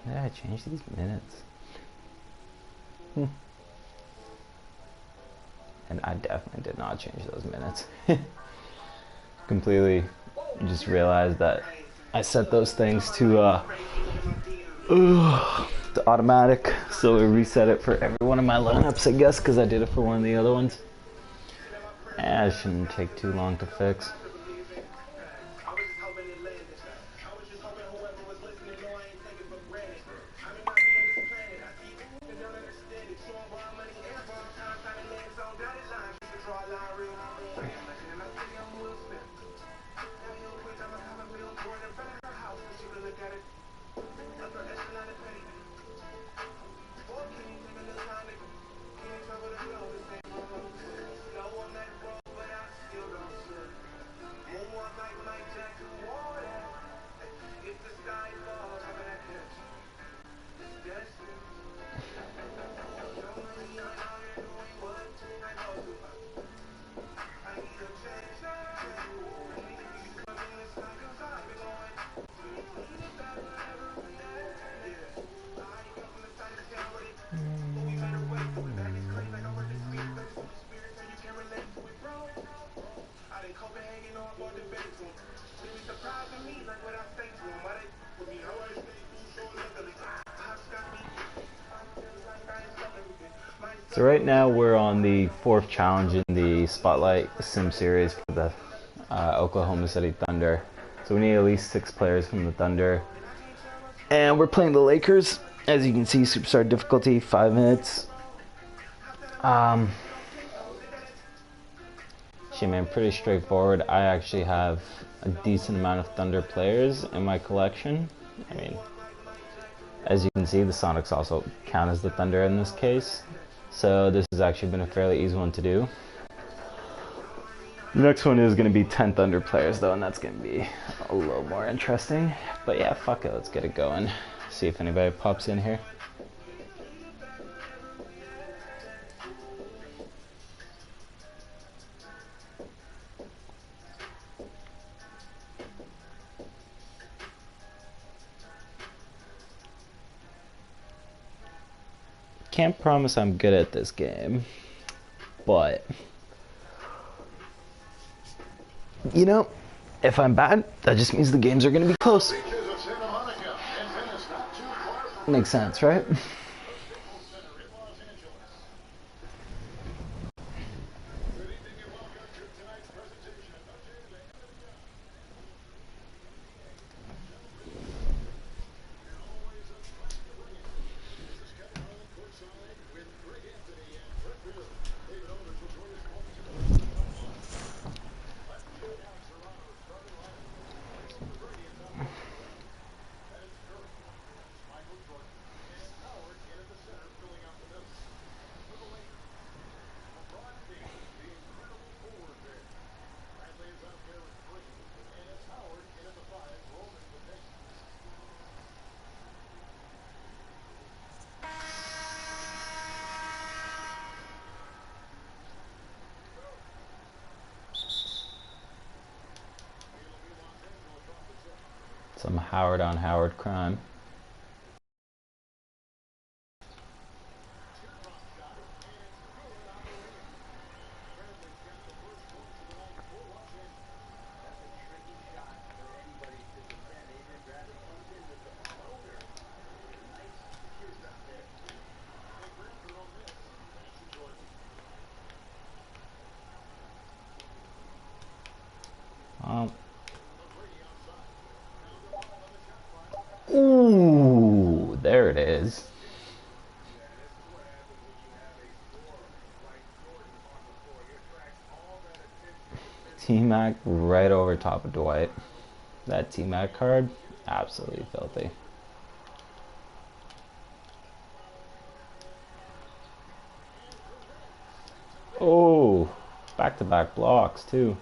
Why did I change these minutes? And I definitely did not change those minutes. Completely just realized that I set those things to automatic, so we reset it for every one of my lineups, I guess, because I did it for one of the other ones. It shouldn't take too long to fix. So right now we're on the 4th challenge in the Spotlight Sim series for the Oklahoma City Thunder. So we need at least 6 players from the Thunder. And we're playing the Lakers. As you can see, Superstar difficulty, 5 minutes. Shit, man, pretty straightforward. I actually have a decent amount of Thunder players in my collection. I mean, as you can see, the Sonics also count as the Thunder in this case. So this has actually been a fairly easy one to do. The next one is going to be 10 Thunder players though, and that's going to be a little more interesting. But yeah, fuck it, let's get it going. See if anybody pops in here. Can't promise I'm good at this game, but you know, if I'm bad, that just means the games are going to be close. Makes sense, right? Some Howard on Howard crime. Ooh, there it is. T-Mac right over top of Dwight. That T-Mac card, absolutely filthy. Oh, back-to-back blocks too.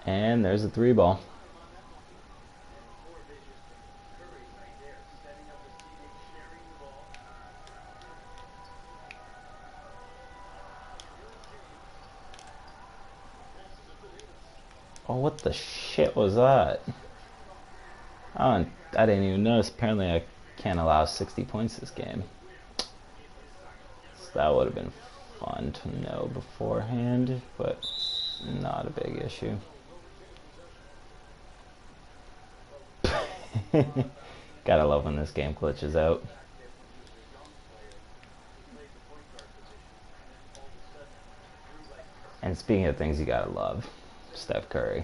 And there's a 3-ball. Oh, what the shit was that? Oh, I didn't even notice. Apparently I can't allow 60 points this game. So that would have been fun to know beforehand, but not a big issue. Gotta love when this game glitches out. And speaking of things you gotta love, Steph Curry.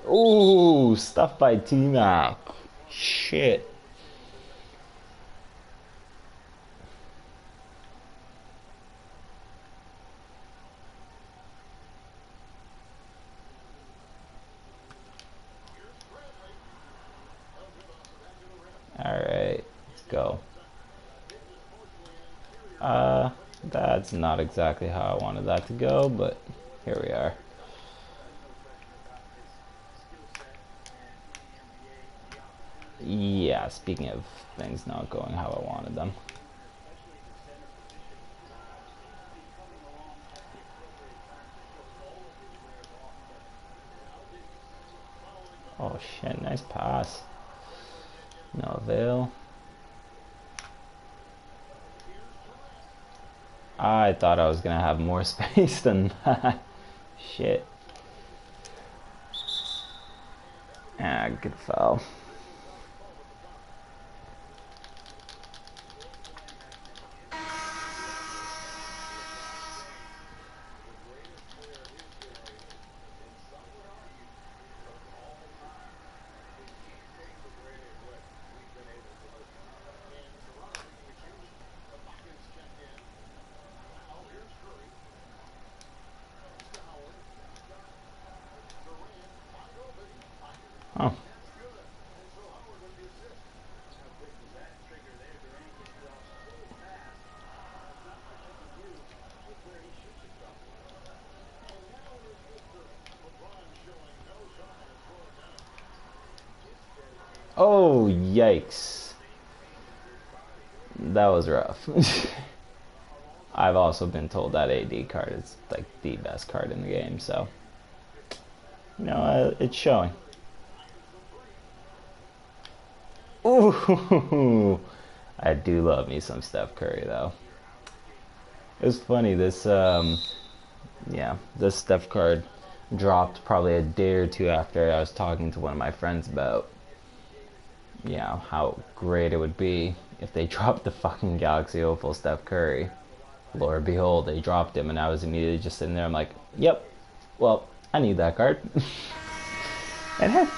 Ooh, stuff by T-Mac. Shit. Alright, let's go. That's not exactly how I wanted that to go, but here we are. Yeah, speaking of things not going how I wanted them. Oh shit, nice pass. No avail. I thought I was gonna have more space than that. Shit. Ah, good foul. Oh. Oh, yikes. That was rough. I've also been told that AD card is like the best card in the game, so you know, it's showing. Ooh, I do love me some Steph Curry though. It was funny, this Steph card dropped probably a day or two after I was talking to one of my friends about, you know, how great it would be if they dropped the fucking Galaxy Opal Steph Curry. Lord behold, they dropped him, and I was immediately just sitting there. I'm like, yep, well, I need that card. And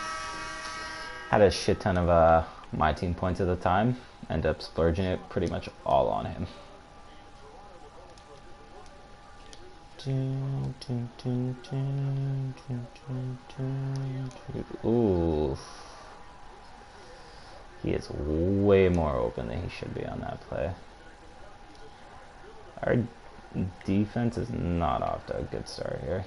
had a shit ton of my team points at the time. Ended up splurging it pretty much all on him. Ooh. He is way more open than he should be on that play. Our defense is not off to a good start here.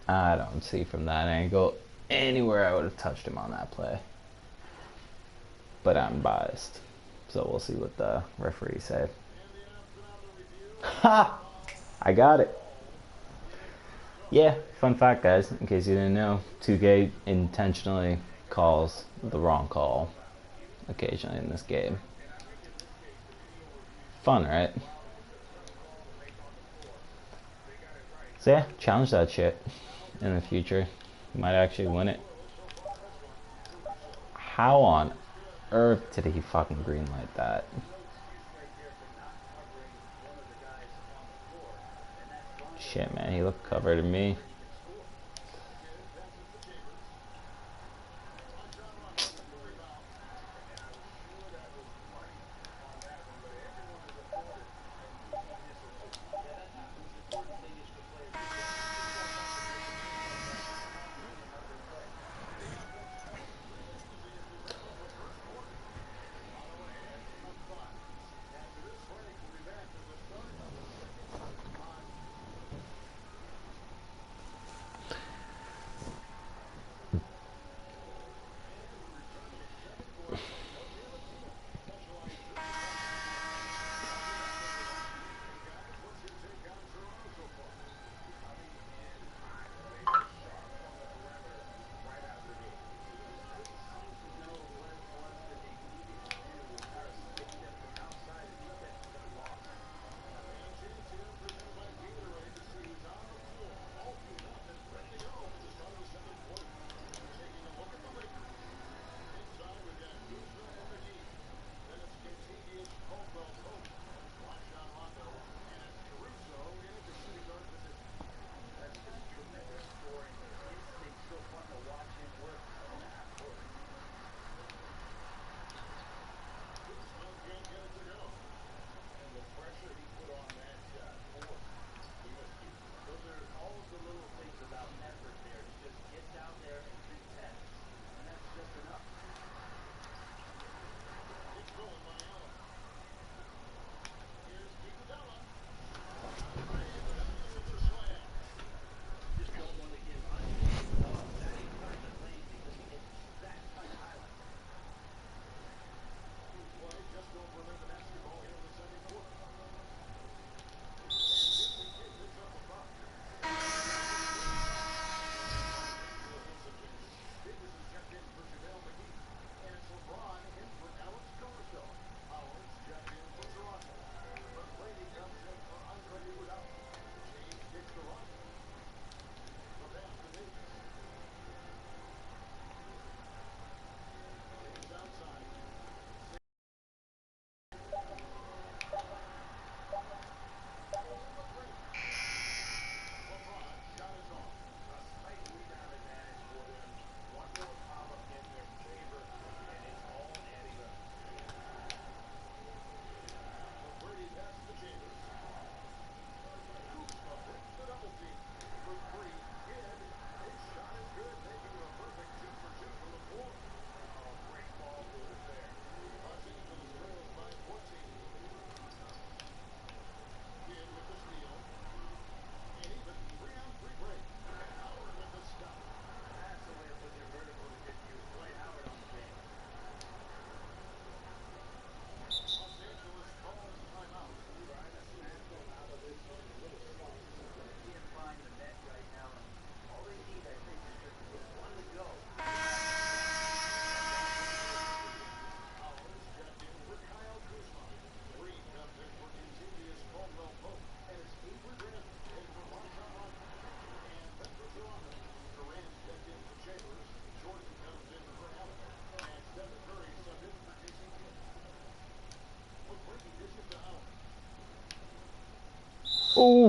I don't see from that angle anywhere I would have touched him on that play. But I'm biased. So we'll see what the referee said. Ha! I got it. Yeah, fun fact, guys, in case you didn't know, 2K intentionally calls the wrong call occasionally in this game. Fun, right? So yeah, challenge that shit in the future. You might actually win it. How on earth did he fucking greenlight that? Shit, man, he looked covered to me.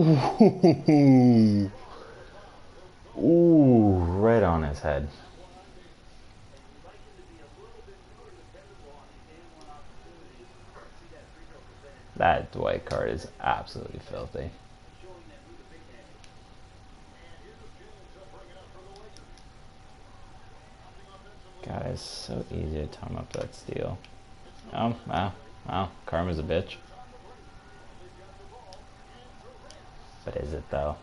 Ooh. Ooh, right on his head. That Dwight card is absolutely filthy. God, it's so easy to time up that steal. Oh, wow. Wow. Karma's a bitch. But is it, though?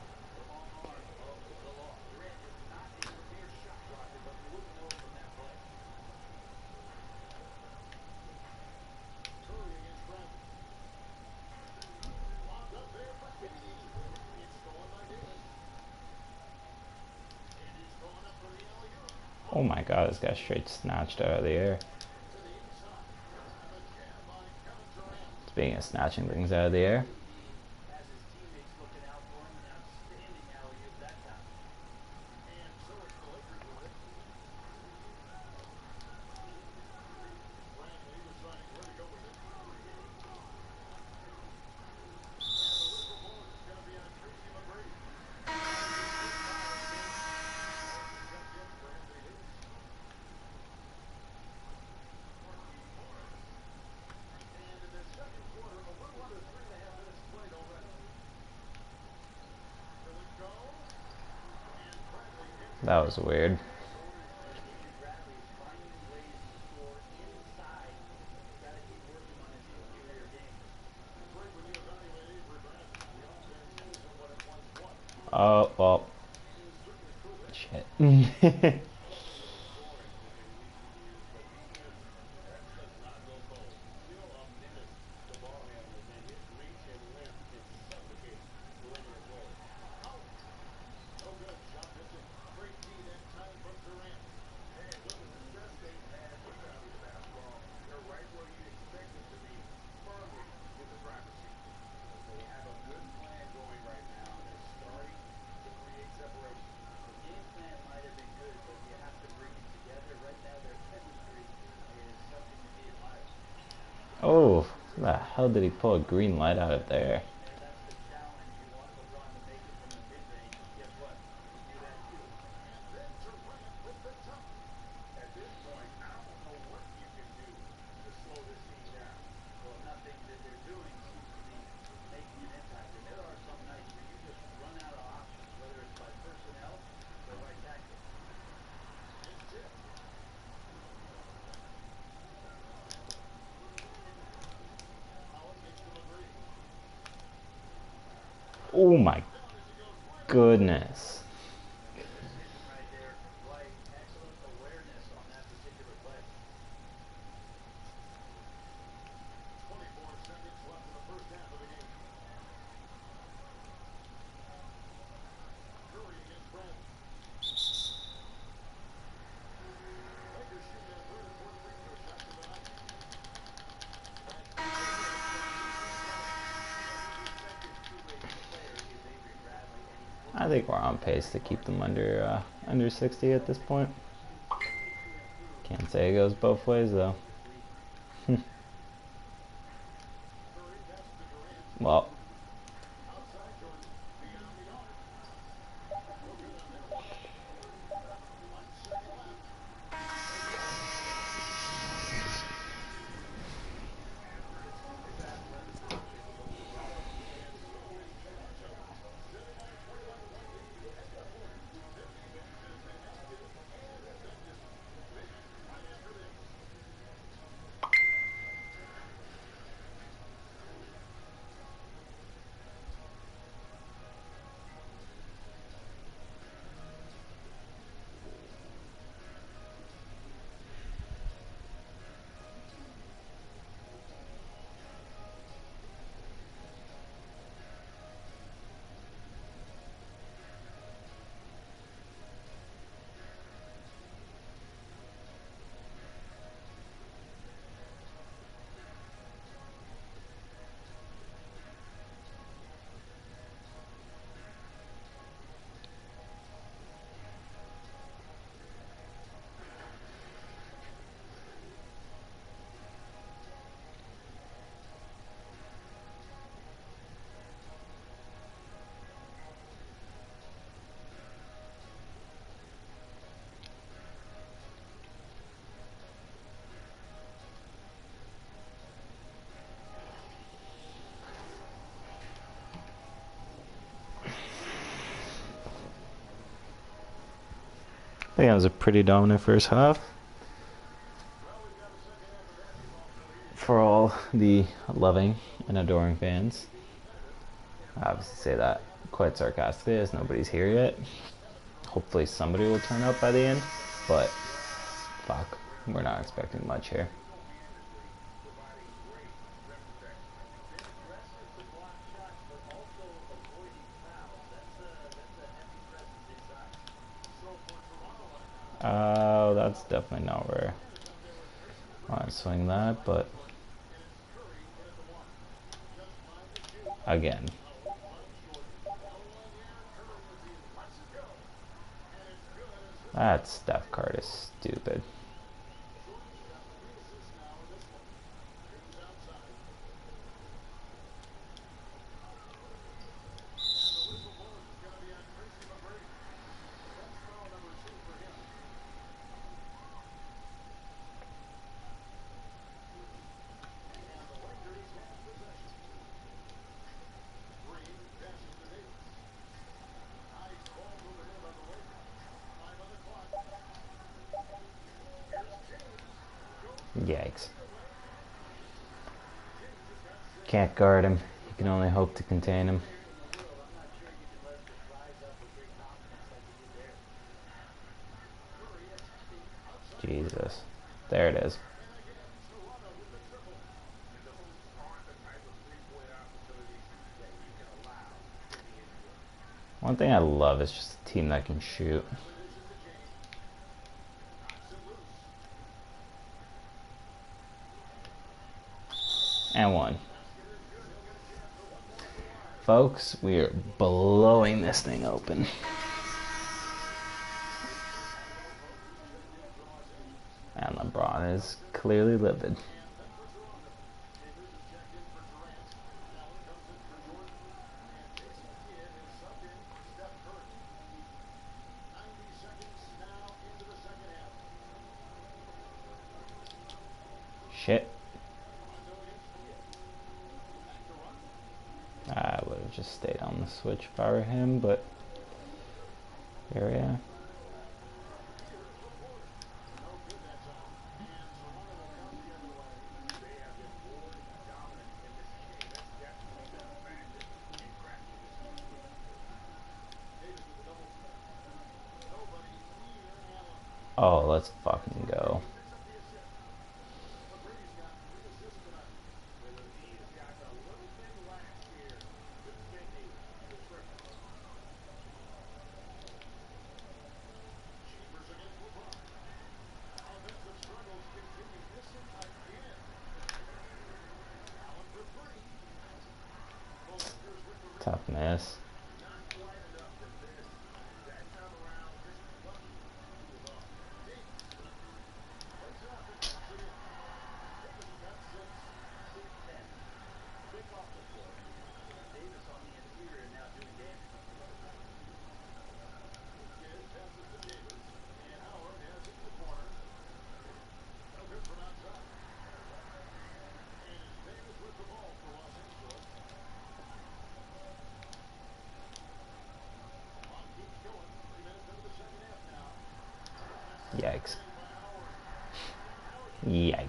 Oh my god, this guy straight snatched out of the air. Speaking of snatching things out of the air. That was weird. Oh, well. Shit. Oh, the hell did he pull a green light out of there? Oh my goodness. I think we're on pace to keep them under 60 at this point. Can't say it goes both ways though. Well, think that was a pretty dominant first half. For all the loving and adoring fans. I obviously say that quite sarcastically as nobody's here yet. Hopefully somebody will turn up by the end, but fuck, we're not expecting much here. Oh, that's definitely not where I want to swing that, but again. That Steph card is stupid. Yikes. Can't guard him. You can only hope to contain him. Jesus. There it is. One thing I love is just a team that can shoot. And one. Folks, we are blowing this thing open. And LeBron is clearly livid. Shit. I would have just stayed on the switch if I were him, but here we are. Oh, let's fucking go. Tough miss. Yikes. Yikes.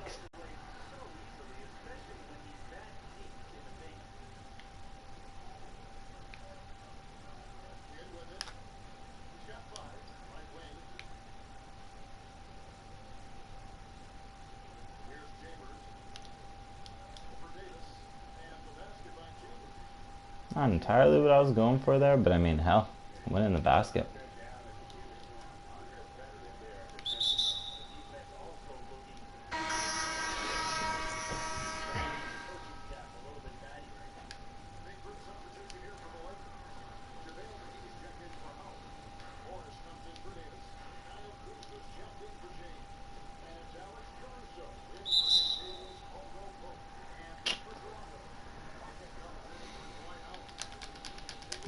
Not entirely what I was going for there, but I mean, hell, went in the basket.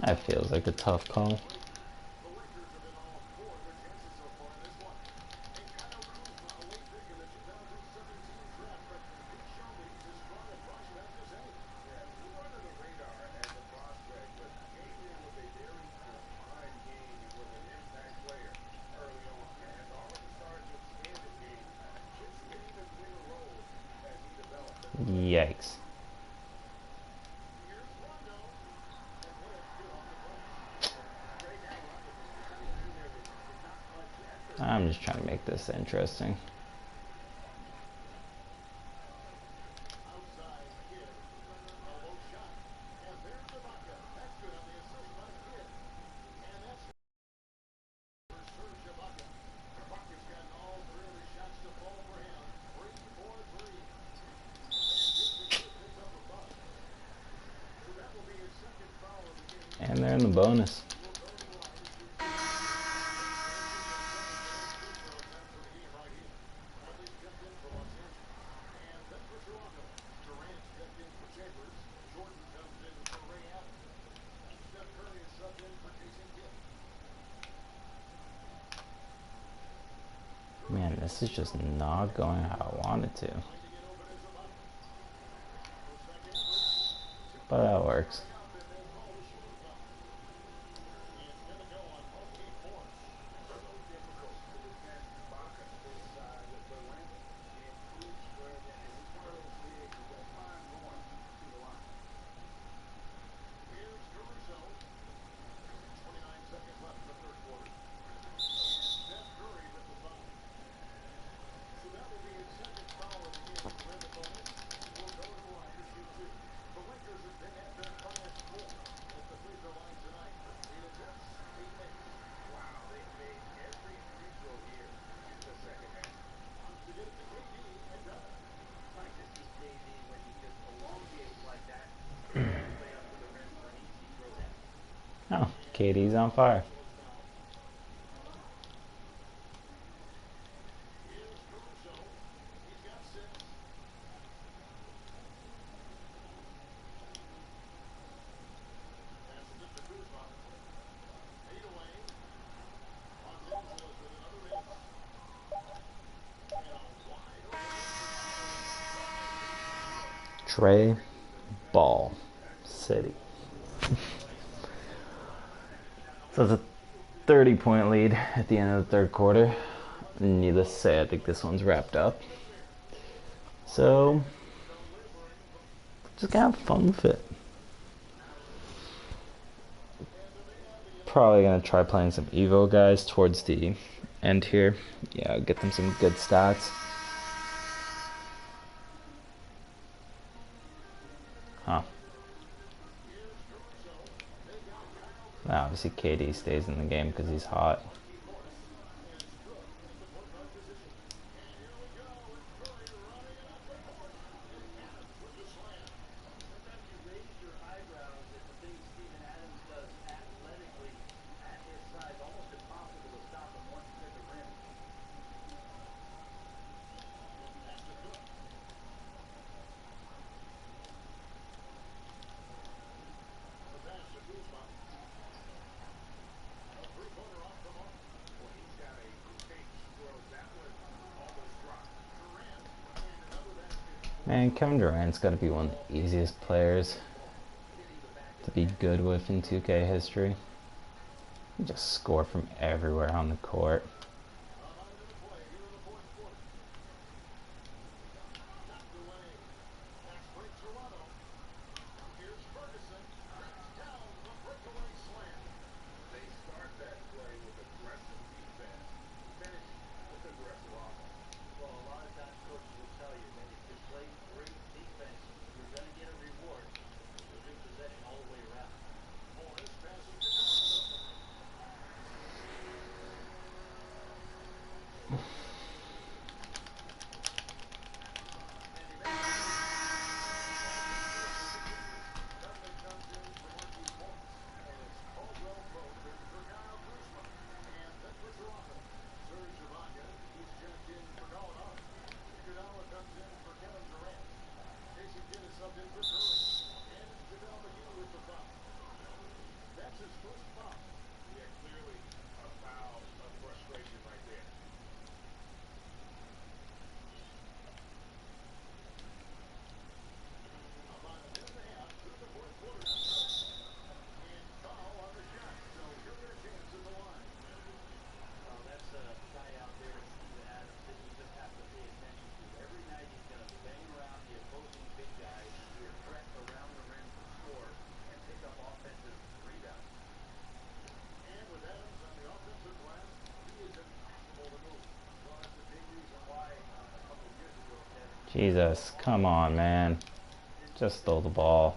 That feels like a tough call. Yikes. I'm just trying to make this interesting. And they're in the bonus. Man, this is just not going how I want it to. But that works. Oh, KD's on fire. Trey Ball City. So it's a 30-point lead at the end of the third quarter. Needless to say, I think this one's wrapped up. So, just gonna have fun with it. Probably gonna try playing some Evo guys towards the end here. Yeah, get them some good stats. Huh. Now, obviously KD stays in the game because he's hot. Man, Kevin Durant's got to be one of the easiest players to be good with in 2K history. He just score from everywhere on the court. Jesus, come on, man. Just stole the ball.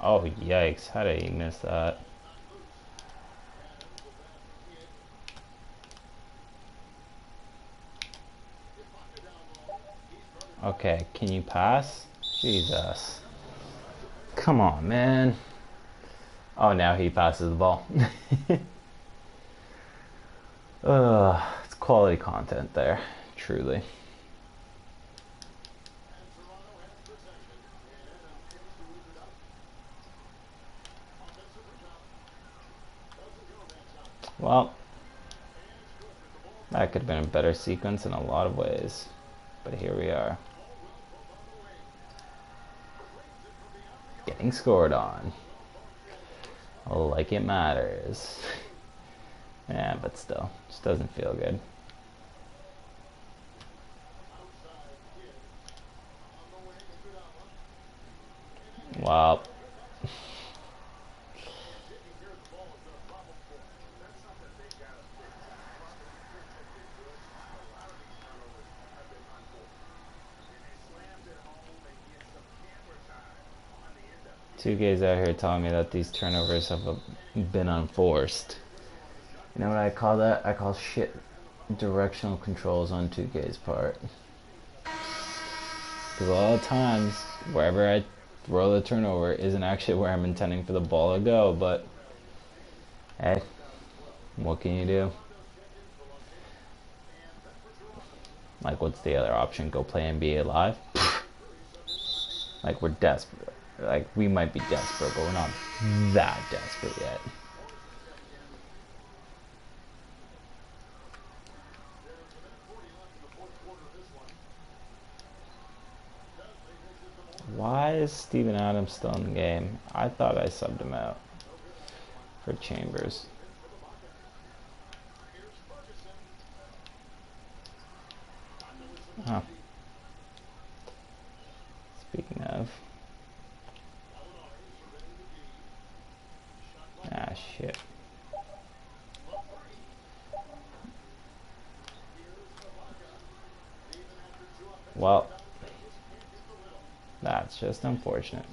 Oh, yikes. How did he miss that? Okay, can you pass? Jesus. Come on, man. Oh, now he passes the ball. It's quality content there, truly. Well, that could have been a better sequence in a lot of ways. But here we are. Getting scored on. Like it matters. Yeah, but still, just doesn't feel good. Wow. Two guys out here telling me that these turnovers have been unforced. You know what I call that? I call shit directional controls on 2K's part. Because a lot of times, wherever I throw the turnover isn't actually where I'm intending for the ball to go, but hey, what can you do? Like, what's the other option? Go play NBA Live? Like, we're desperate. Like, we might be desperate, but we're not that desperate yet. Why is Steven Adams still in the game? I thought I subbed him out for Chambers. Huh. Speaking of. Ah, shit. Well, that's just unfortunate.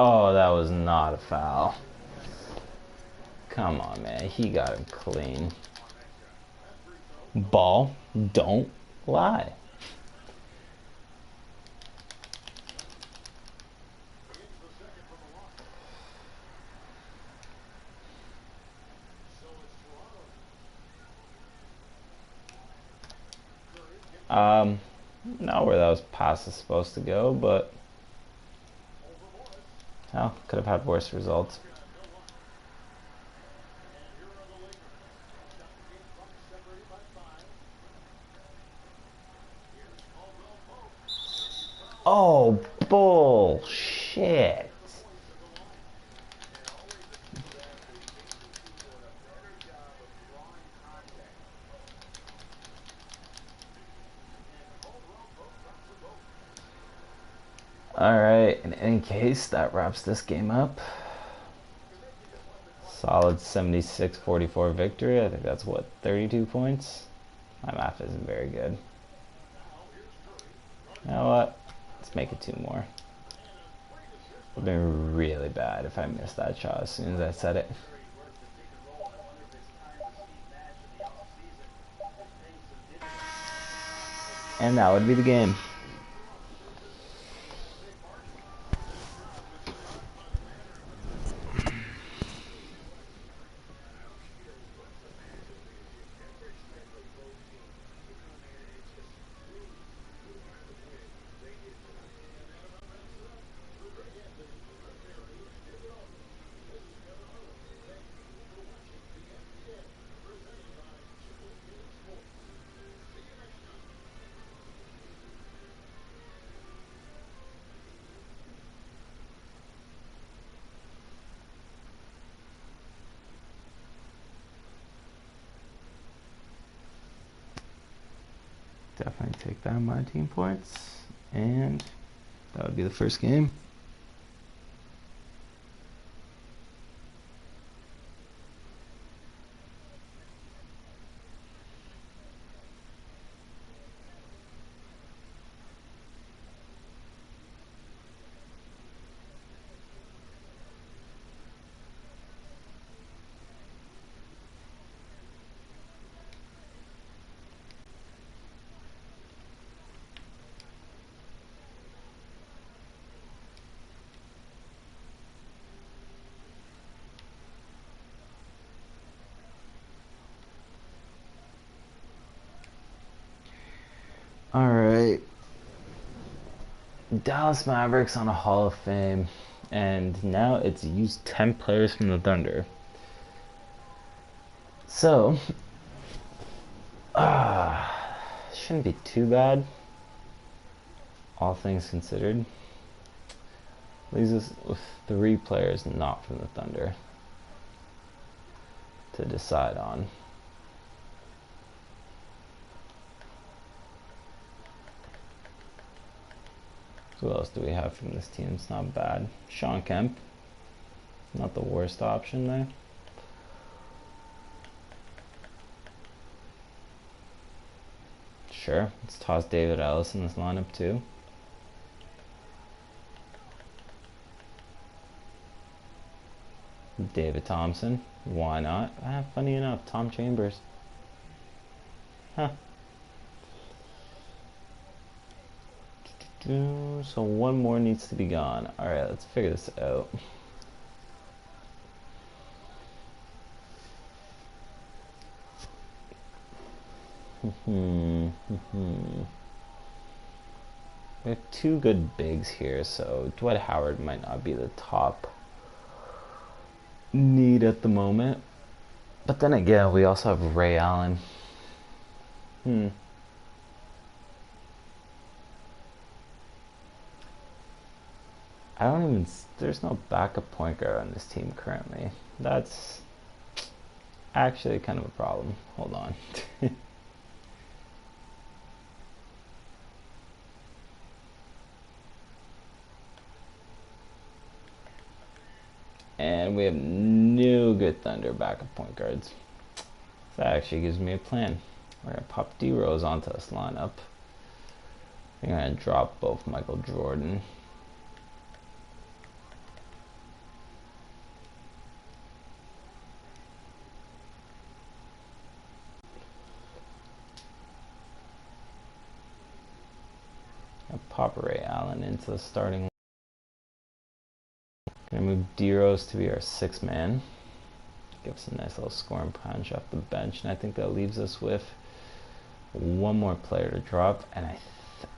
Oh, that was not a foul. Come on, man. He got him clean. Ball, don't lie. Not where that was pass is supposed to go, but hell, could have had worse results. Oh, bullshit. Alright, in any case, that wraps this game up. Solid 76-44 victory. I think that's what, 32 points? My math isn't very good. You know what? Let's make it 2 more. It would have been really bad if I missed that shot as soon as I said it. And that would be the game. Definitely take down my team points, and that would be the first game. Alright. Dallas Mavericks on a Hall of Fame, and now it's used 10 players from the Thunder. So, shouldn't be too bad, all things considered. Leaves us with 3 players not from the Thunder to decide on. Who else do we have from this team? It's not bad. Shawn Kemp, not the worst option there. Sure, let's toss David Ellis in this lineup too. David Thompson, why not? Funny enough, Tom Chambers. Huh. So one more needs to be gone. Alright, let's figure this out. We have 2 good bigs here, so Dwight Howard might not be the top need at the moment. But then again, we also have Ray Allen. There's no backup point guard on this team currently. That's actually kind of a problem. Hold on. And we have no good Thunder backup point guards. So that actually gives me a plan. We're going to pop D Rose onto this lineup. We're going to drop both Michael Jordan. Pop Ray Allen into the starting line. Gonna move D Rose to be our 6th man. Give us a nice little scoring punch off the bench, and I think that leaves us with 1 more player to drop, and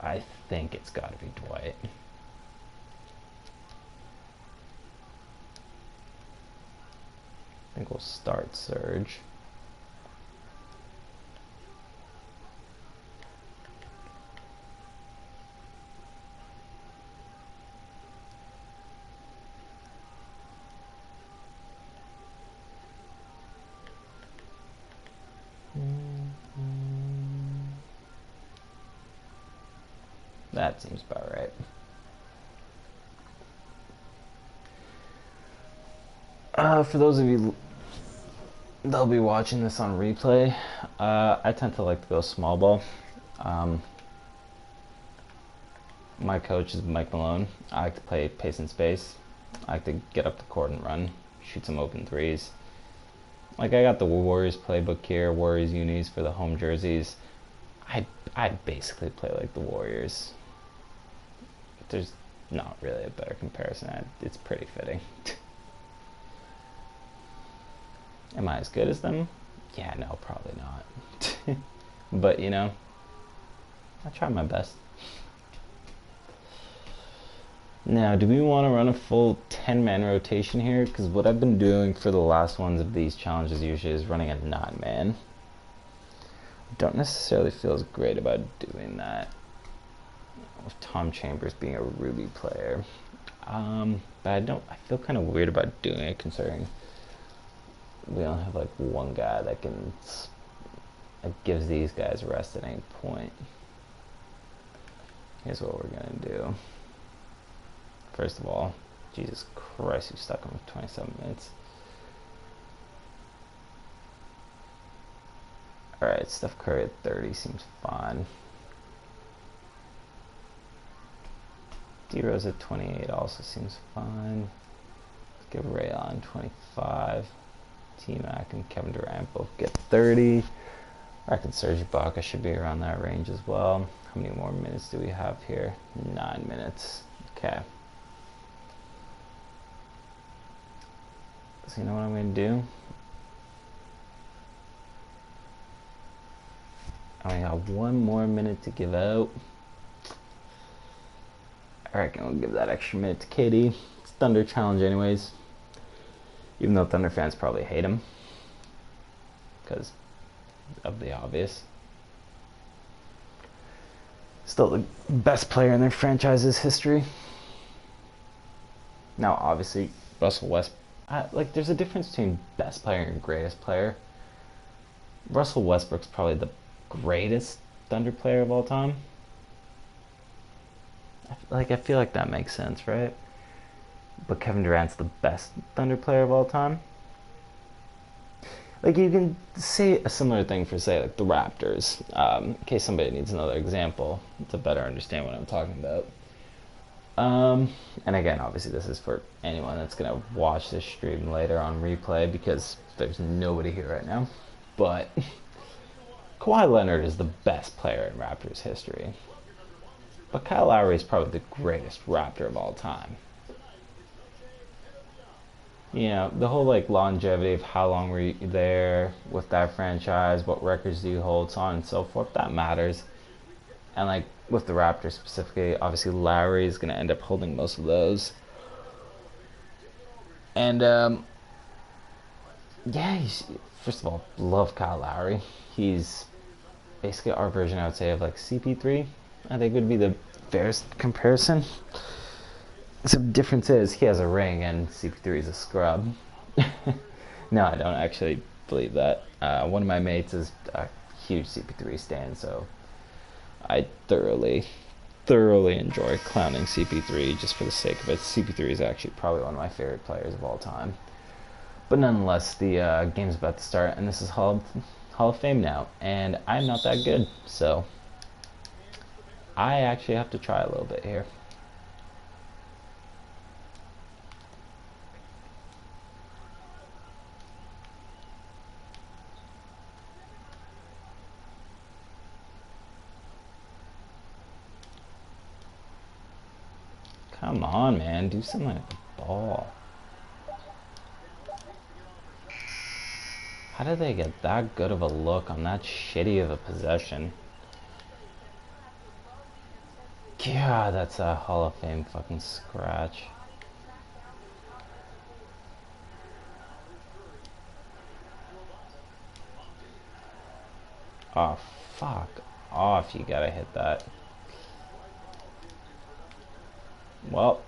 I think it's got to be Dwight. I think we'll start Serge. That seems about right. For those of you they'll be watching this on replay. I tend to like to go small ball. My coach is Mike Malone. I like to play pace and space. I like to get up the court and run, shoot some open threes. Like, I got the Warriors playbook here, Warriors unis for the home jerseys. I basically play like the Warriors. There's not really a better comparison. It's pretty fitting. Am I as good as them? Yeah, no, probably not. But, you know, I try my best. Now, do we want to run a full 10-man rotation here? Because what I've been doing for the last ones of these challenges usually is running a 9-man. I don't necessarily feel as great about doing that with Tom Chambers being a Ruby player. But I feel kind of weird about doing it considering we only have like one guy that gives these guys rest at any point. Here's what we're gonna do. First of all, Jesus Christ, you stuck him with 27 minutes. Alright, Steph Curry at 30 seems fine. D-Rose at 28 also seems fine. Let's give Ray Allen 25. T-Mac and Kevin Durant both get 30. I reckon Serge Ibaka should be around that range as well. How many more minutes do we have here? 9 minutes. Okay. So you know what I'm going to do? I only got 1 more minute to give out. I reckon we'll give that extra minute to KD. It's Thunder challenge anyways. Even though Thunder fans probably hate him. Because of the obvious. Still the best player in their franchise's history. Now obviously Russell Westbrook. Like, there's a difference between best player and greatest player. Russell Westbrook's probably the greatest Thunder player of all time. I feel like that makes sense, right? But Kevin Durant's the best Thunder player of all time. Like, you can say a similar thing for, say, like the Raptors. In case somebody needs another example to better understand what I'm talking about. And again, obviously this is for anyone that's going to watch this stream later on replay because there's nobody here right now. But Kawhi Leonard is the best player in Raptors history. But Kyle Lowry is probably the greatest Raptor of all time. You know, the whole like longevity of how long were you there with that franchise, what records do you hold, so on and so forth, that matters. And like with the Raptors specifically, obviously Lowry is going to end up holding most of those. And yeah, first of all, love Kyle Lowry. He's basically our version, I would say, of like CP3. I think would be the fairest comparison. So the difference is he has a ring and CP3 is a scrub. No, I don't actually believe that. One of my mates is a huge CP3 stan, so I thoroughly enjoy clowning CP3 just for the sake of it. CP3 is actually probably one of my favorite players of all time. But nonetheless, the game's about to start, and this is Hall of Fame now, and I'm not that good, so I actually have to try a little bit here. Come on, man. Do something with the ball. How did they get that good of a look on that shitty of a possession? God, that's a Hall of Fame fucking scratch. Oh, fuck off. You gotta hit that. Well,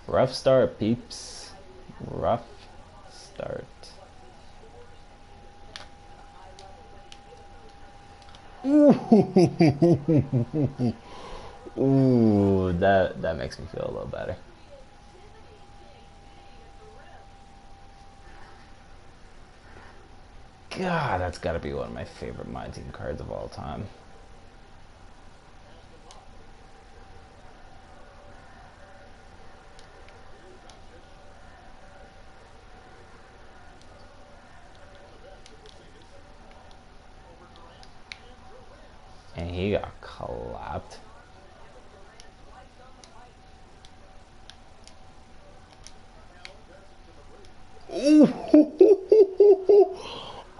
rough start, peeps. Rough start. Ooh, ooh, that makes me feel a little better. God, that's got to be one of my favorite My Team cards of all time. And he got clapped. Ooh.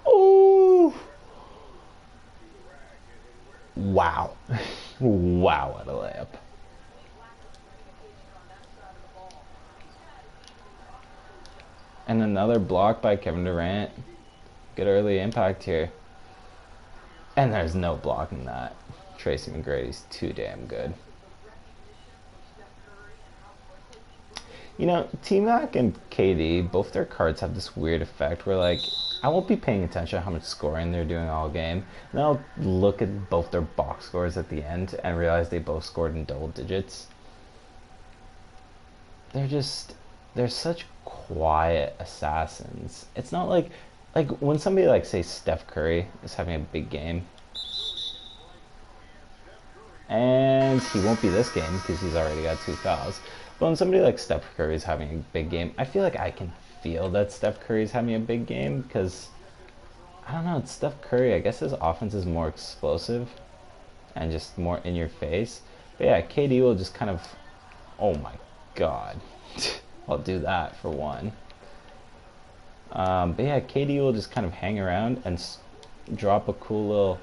Ooh. Wow. Wow, what a layup. And another block by Kevin Durant. Good early impact here. And there's no blocking that. Tracy McGrady's too damn good. You know, T-Mac and KD, both their cards have this weird effect where, like, I won't be paying attention to how much scoring they're doing all game. And I'll look at both their box scores at the end and realize they both scored in double digits. They're such quiet assassins. It's not like when somebody like, say, Steph Curry is having a big game, and he won't be this game because he's already got 2 fouls. But when somebody like Steph Curry is having a big game, I feel like I can feel that Steph Curry is having a big game because, I don't know, it's Steph Curry. I guess his offense is more explosive and just more in your face. But yeah, KD will just kind of, oh my god. I'll do that for one. But yeah, KD will just kind of hang around and drop a cool little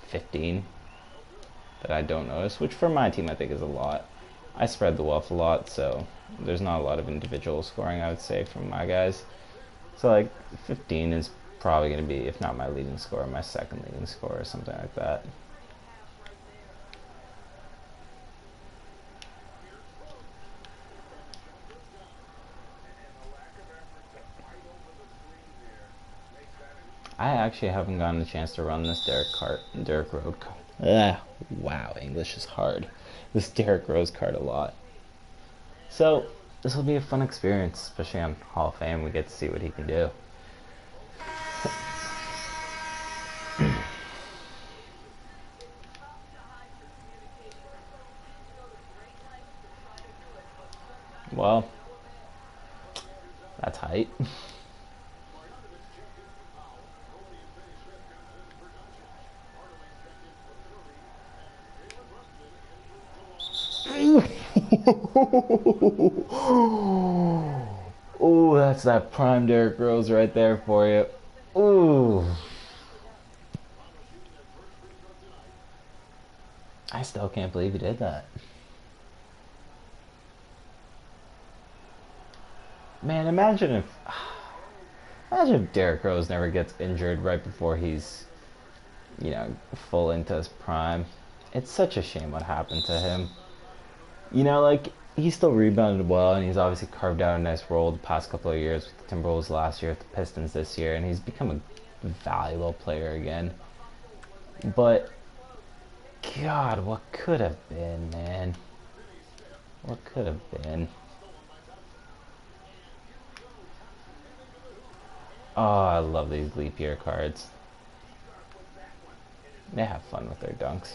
15 that I don't notice, which for my team I think is a lot. I spread the wealth a lot, so there's not a lot of individual scoring, I would say, from my guys. So like 15 is probably going to be, if not my leading scorer, my second leading scorer or something like that. I actually haven't gotten a chance to run this Derrick Rose card. Wow, English is hard. This Derrick Rose card a lot. So this will be a fun experience, especially on Hall of Fame. We get to see what he can do. Well, that's height. Oh, that's that prime Derrick Rose right there for you. Ooh. I still can't believe he did that. Man, imagine if Derrick Rose never gets injured right before he's, you know, full into his prime. It's such a shame what happened to him. You know, like, he still rebounded well, and he's obviously carved out a nice role the past couple of years with the Timberwolves last year, with the Pistons this year, and he's become a valuable player again. But, God, what could have been, man? What could have been? Oh, I love these leap year cards. They have fun with their dunks.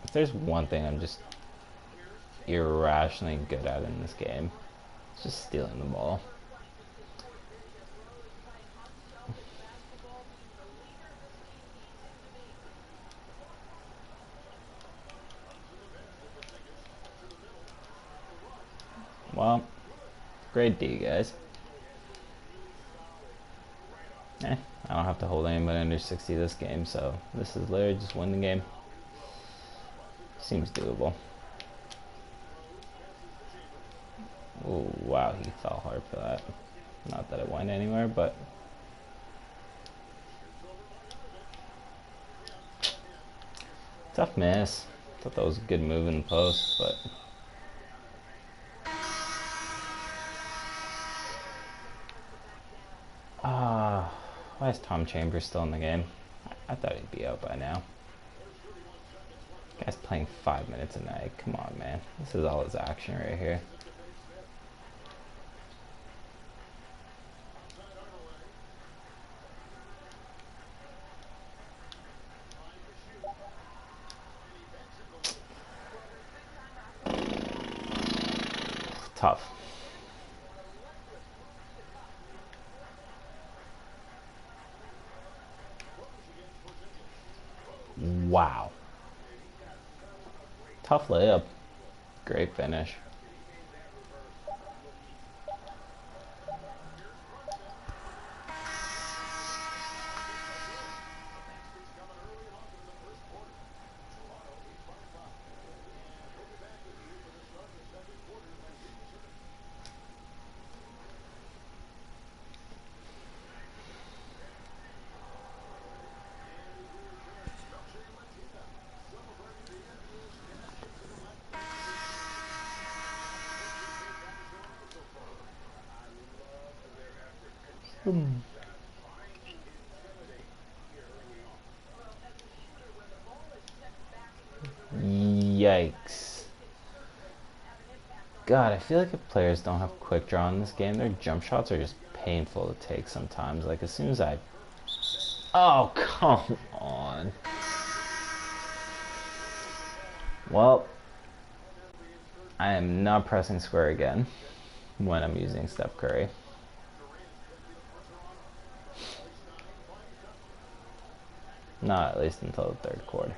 If there's one thing I'm just irrationally good at in this game, it's just stealing the ball. Well, grade D, guys. I don't have to hold anybody under 60 this game, so this is literally just win the game. Seems doable. Oh, wow, he fell hard for that. Not that it went anywhere, but... Tough miss. Thought that was a good move in the post, but... Why is Tom Chambers still in the game? I thought he'd be out by now. Guy's playing 5 minutes a night. Come on, man. This is all his action right here. Tough. Wow. Tough layup. Great finish. Yikes. God, I feel like if players don't have quick draw in this game, their jump shots are just painful to take sometimes. Like, as soon as I... Oh, come on. Well, I am not pressing square again when I'm using Steph Curry. Not at least until the third quarter.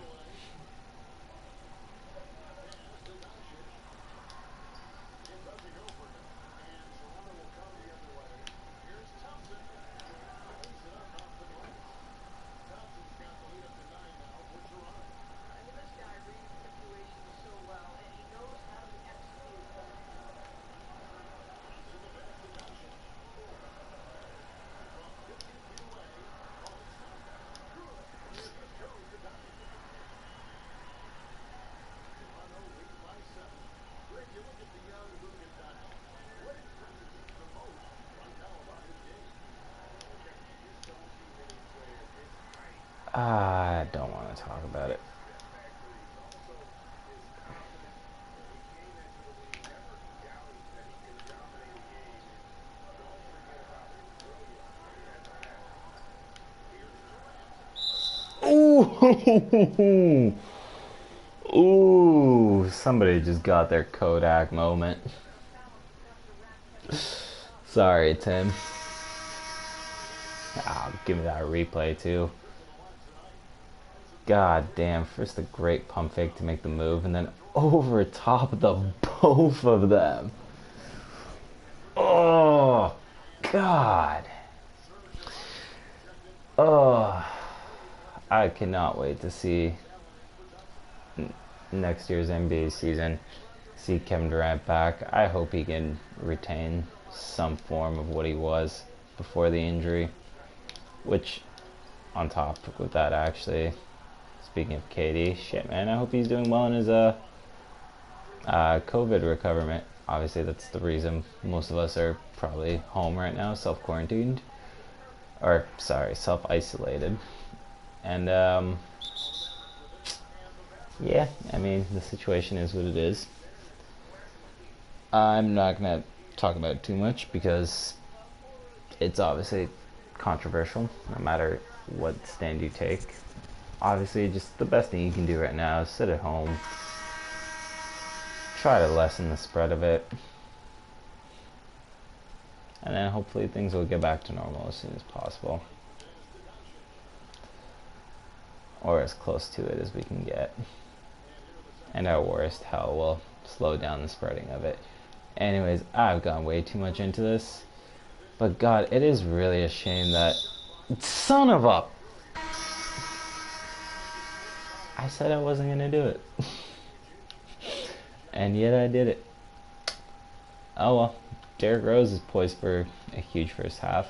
I don't want to talk about it. Ooh! Ooh! Somebody just got their Kodak moment. Sorry, Tim. Ah, give me that replay too. God damn, first a great pump fake to make the move, and then over top of the both of them. Oh, God. Oh, I cannot wait to see next year's NBA season. See Kevin Durant back. I hope he can retain some form of what he was before the injury. Which, on top with that, actually, speaking of KD, shit, man, I hope he's doing well in his COVID recovery. Obviously, that's the reason most of us are probably home right now, self-quarantined. Or, sorry, self-isolated. And, yeah, I mean, the situation is what it is. I'm not going to talk about it too much because it's obviously controversial, no matter what stand you take. Obviously, just the best thing you can do right now is sit at home, try to lessen the spread of it, and then hopefully things will get back to normal as soon as possible, or as close to it as we can get, and at worst, hell will slow down the spreading of it. Anyways, I've gone way too much into this, but God, it is really a shame that son of a... I said I wasn't gonna do it. And yet I did it. Oh well. Derrick Rose is poised for a huge first half.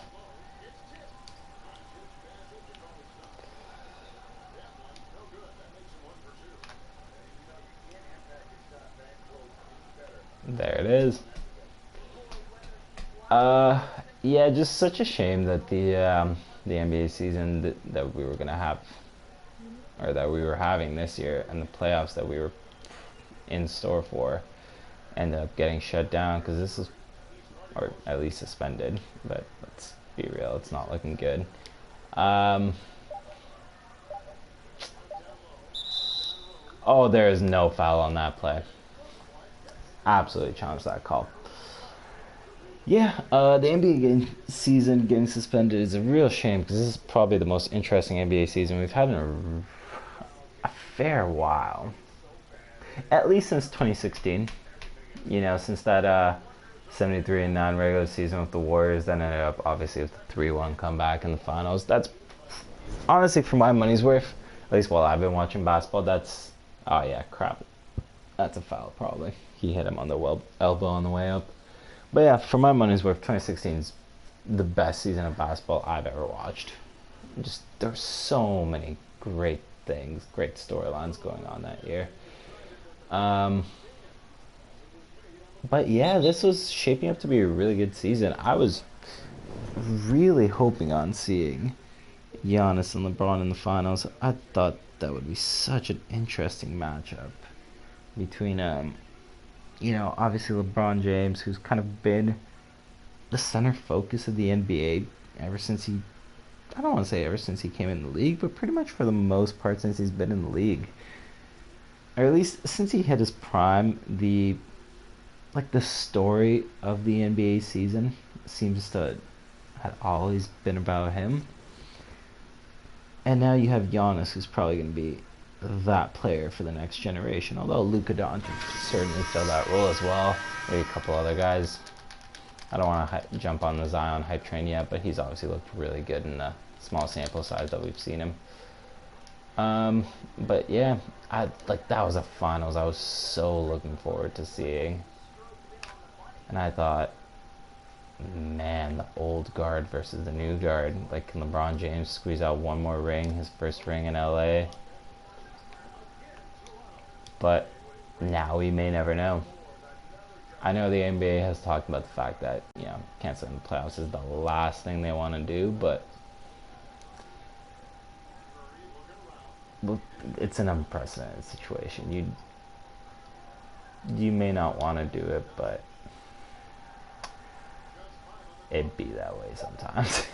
There it is. Yeah, just such a shame that the NBA season that we were gonna have or that we were having this year, and the playoffs that we were in store for ended up getting shut down because this is, or at least suspended. But let's be real, it's not looking good. Oh, there is no foul on that play. Absolutely challenged that call. Yeah, the NBA season getting suspended is a real shame because this is probably the most interesting NBA season we've had in a fair while. At least since 2016. You know, since that 73-9 regular season with the Warriors, then ended up obviously with the 3-1 comeback in the finals. That's honestly, for my money's worth, at least while I've been watching basketball, that's, oh yeah, crap. That's a foul probably. He hit him on the elbow on the way up. But yeah, for my money's worth, 2016 is the best season of basketball I've ever watched. Just, there's so many great things, great storylines going on that year. But yeah, this was shaping up to be a really good season. I was really hoping on seeing Giannis and LeBron in the finals. I thought that would be such an interesting matchup between, obviously LeBron James, who's kind of been the center focus of the NBA ever since I don't want to say ever since he came in the league, but pretty much for the most part since he's been in the league. Or at least since he hit his prime, the story of the NBA season seems to have always been about him. And now you have Giannis, who's probably going to be that player for the next generation. Although Luka Doncic certainly fill that role as well. Maybe a couple other guys. I don't want to jump on the Zion hype train yet, but he's obviously looked really good in the small sample size that we've seen him. But yeah, that was a finals I was so looking forward to seeing. And I thought, man, the old guard versus the new guard. Like, can LeBron James squeeze out one more ring, his first ring in LA? But now we may never know. I know the NBA has talked about the fact that, canceling the playoffs is the last thing they want to do, but it's an unprecedented situation. You may not want to do it, but it'd be that way sometimes.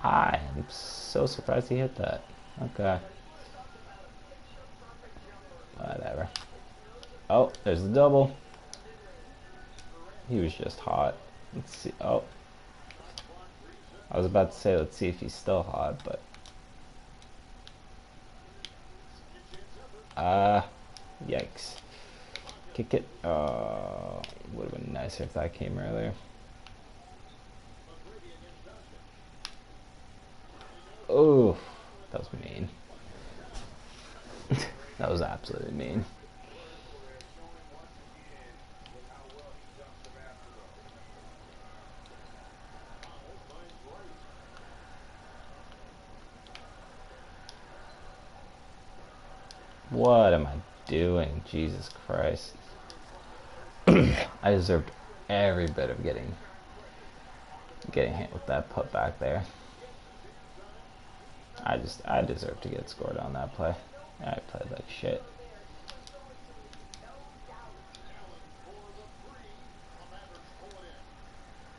I am so surprised he hit that. Okay. Whatever. Oh, there's the double. He was just hot. Let's see. Oh. I was about to say, let's see if he's still hot, but... yikes. Kick it. Would have been nicer if that came earlier. Oh, that was mean. That was absolutely mean. What am I doing? Jesus Christ. I deserved every bit of getting hit with that putback there. I deserve to get scored on that play. I played like shit.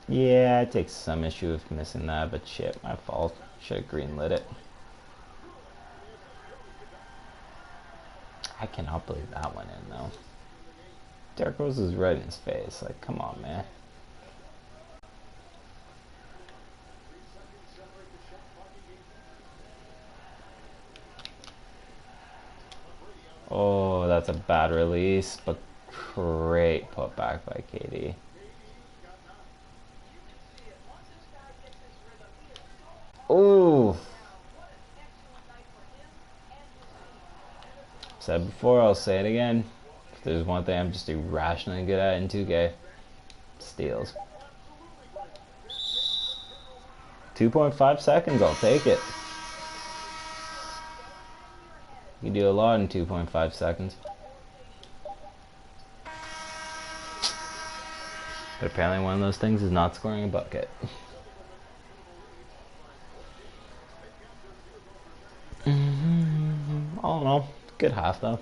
Yeah, I take some issue with missing that, but shit, my fault. Should have greenlit it. I cannot believe that went in, though. Derrick Rose is right in his face. Like, come on, man. Oh, that's a bad release, but great putback by KD. Oh. Said before, I'll say it again. If there's one thing I'm just irrationally good at in 2K, steals. 2.5 seconds, I'll take it. You do a lot in 2.5 seconds. But apparently one of those things is not scoring a bucket. All in all, good half though.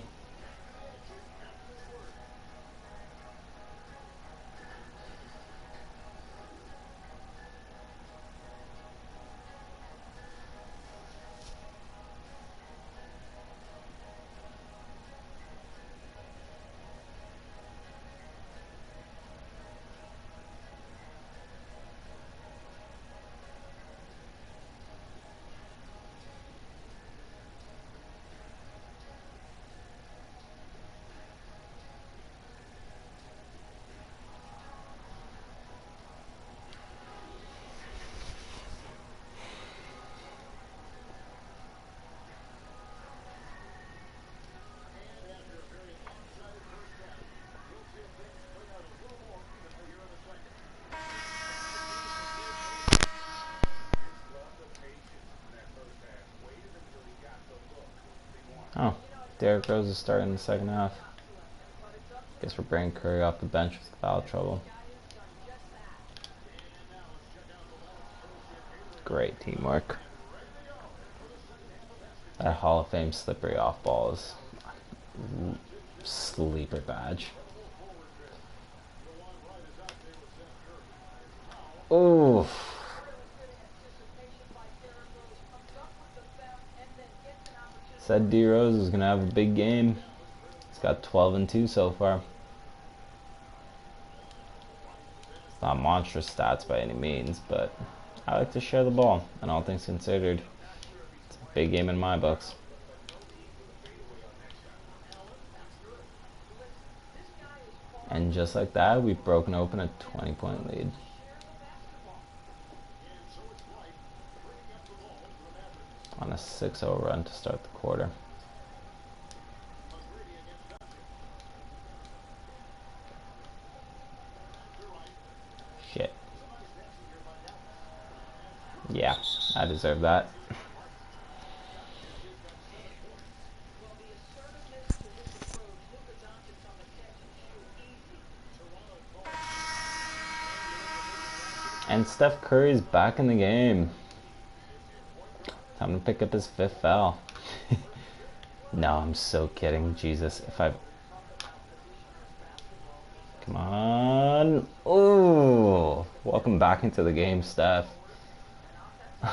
Oh, Derrick Rose is starting in the second half. Guess we're bringing Curry off the bench with foul trouble. Great teamwork. That Hall of Fame slippery off ball is sleeper badge. Oof. Said D Rose is gonna have a big game. He's got 12 and 2 so far. It's not monstrous stats by any means, but I like to share the ball, and all things considered, it's a big game in my books. And just like that, we've broken open a 20-point lead. On a 6-0 run to start the quarter. Shit. Yeah, I deserve that. And Steph Curry's back in the game. Time to pick up his 5th foul. No, I'm so kidding. Jesus, if I... Come on. Oh, welcome back into the game, Steph.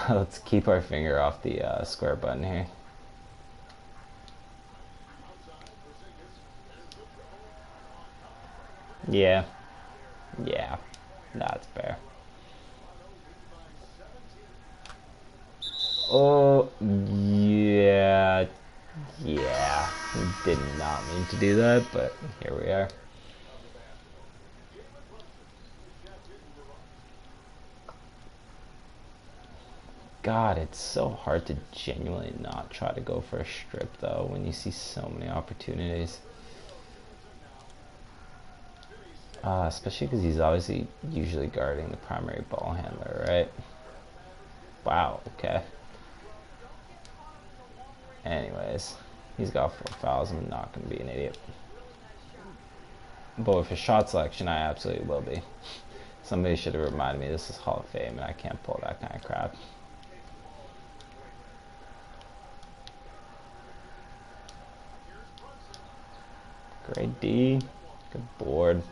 Let's keep our finger off the square button here. Yeah. Yeah. That's fair. Oh, yeah. Yeah. Did not mean to do that, but here we are. God, it's so hard to genuinely not try to go for a strip, though, when you see so many opportunities. Especially because he's obviously usually guarding the primary ball handler, right? Wow, okay. Anyways, he's got 4 fouls. I'm not going to be an idiot. But with his shot selection, I absolutely will be. Somebody should have reminded me this is Hall of Fame and I can't pull that kind of crap. Great D. Good board.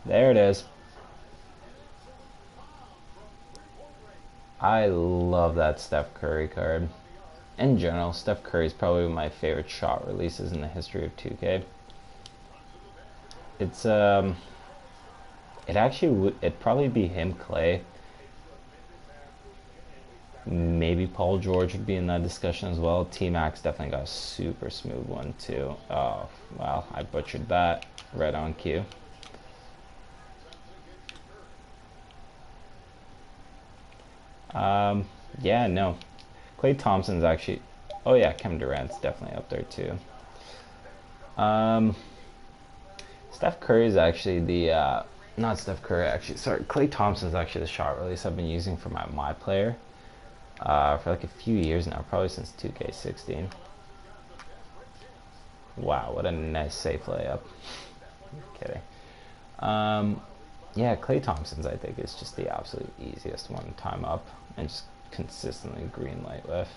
There it is. I love that Steph Curry card. In general, Steph Curry is probably one of my favorite shot releases in the history of 2K. It's it actually would, it'd probably be him, Clay. Maybe Paul George would be in that discussion as well. T-Max definitely got a super smooth one too. Oh, wow, I butchered that. Right on cue. Yeah, no. Klay Thompson's actually... Oh yeah, Kevin Durant's definitely up there too. Steph Curry is actually the... not Steph Curry, actually. Sorry, Klay Thompson's actually the shot release I've been using for my player. For like a few years now, probably since 2K16. Wow, what a nice safe layup. Kidding. Yeah, Klay Thompson's I think is just the absolute easiest one to time up and just consistently green light with.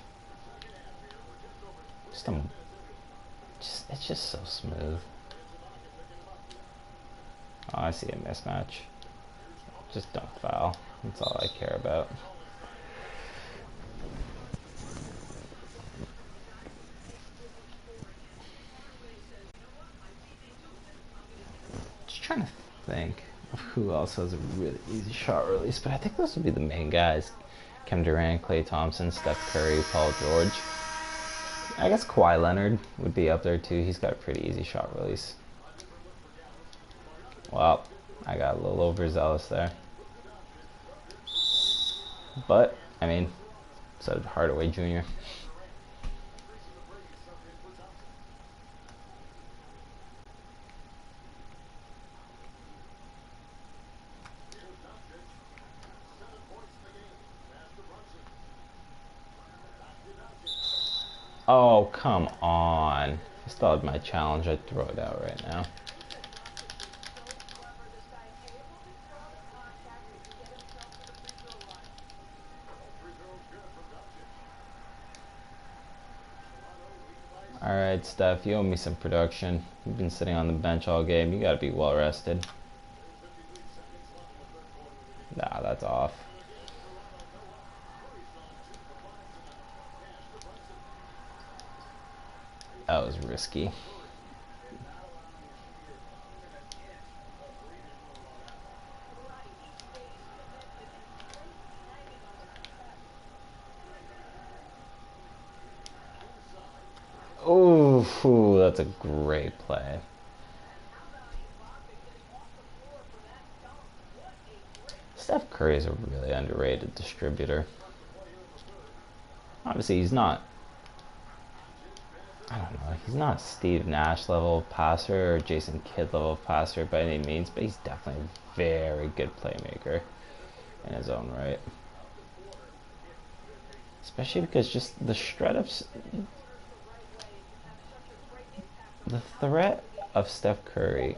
It's just so smooth. Oh, I see a mismatch. Just don't foul. That's all I care about. Just trying to think of who else has a really easy shot release, but I think those would be the main guys. Kevin Durant, Klay Thompson, Steph Curry, Paul George. I guess Kawhi Leonard would be up there too. He's got a pretty easy shot release. Well, I got a little overzealous there. But, I mean, so did Hardaway Jr. Oh, come on. If I still had my challenge, I'd throw it out right now. Alright, Steph, you owe me some production. You've been sitting on the bench all game. You gotta be well rested. Nah, that's off. That was risky. Ooh, that's a great play. Steph Curry is a really underrated distributor. Obviously, he's not, I don't know, he's not a Steve Nash level passer or Jason Kidd level passer by any means, but he's definitely a very good playmaker in his own right. Especially because just the threat of Steph Curry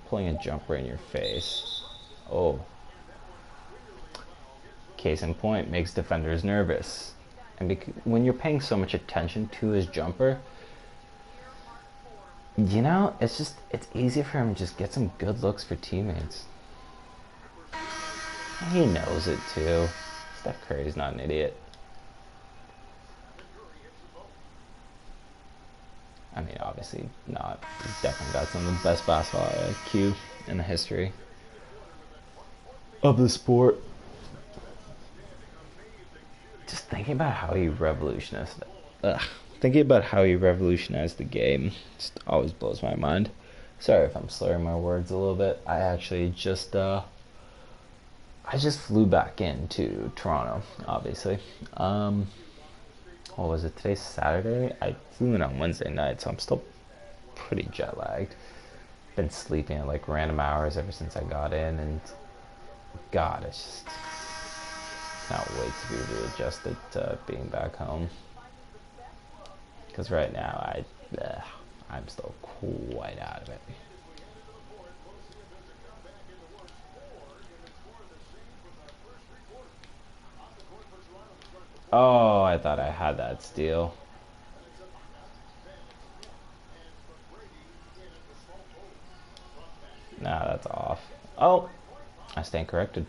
pulling a jumper in your face. Oh. Case in point, makes defenders nervous. And when you're paying so much attention to his jumper, you know, it's easy for him to just get some good looks for teammates. He knows it too. Steph Curry's not an idiot. I mean, obviously not. He's definitely got some of the best basketball IQ in the history of the sport. Just thinking about how he revolutionized the game just always blows my mind. Sorry if I'm slurring my words a little bit. I actually just flew back into Toronto, obviously. What was it? Today's Saturday. I flew in on Wednesday night, so I'm still pretty jet lagged. Been sleeping at like random hours ever since I got in, and God, it's just can't wait to be readjusted to being back home. Because right now I'm still quite out of it. Oh, I thought I had that steal. Nah, that's off. Oh, I stand corrected.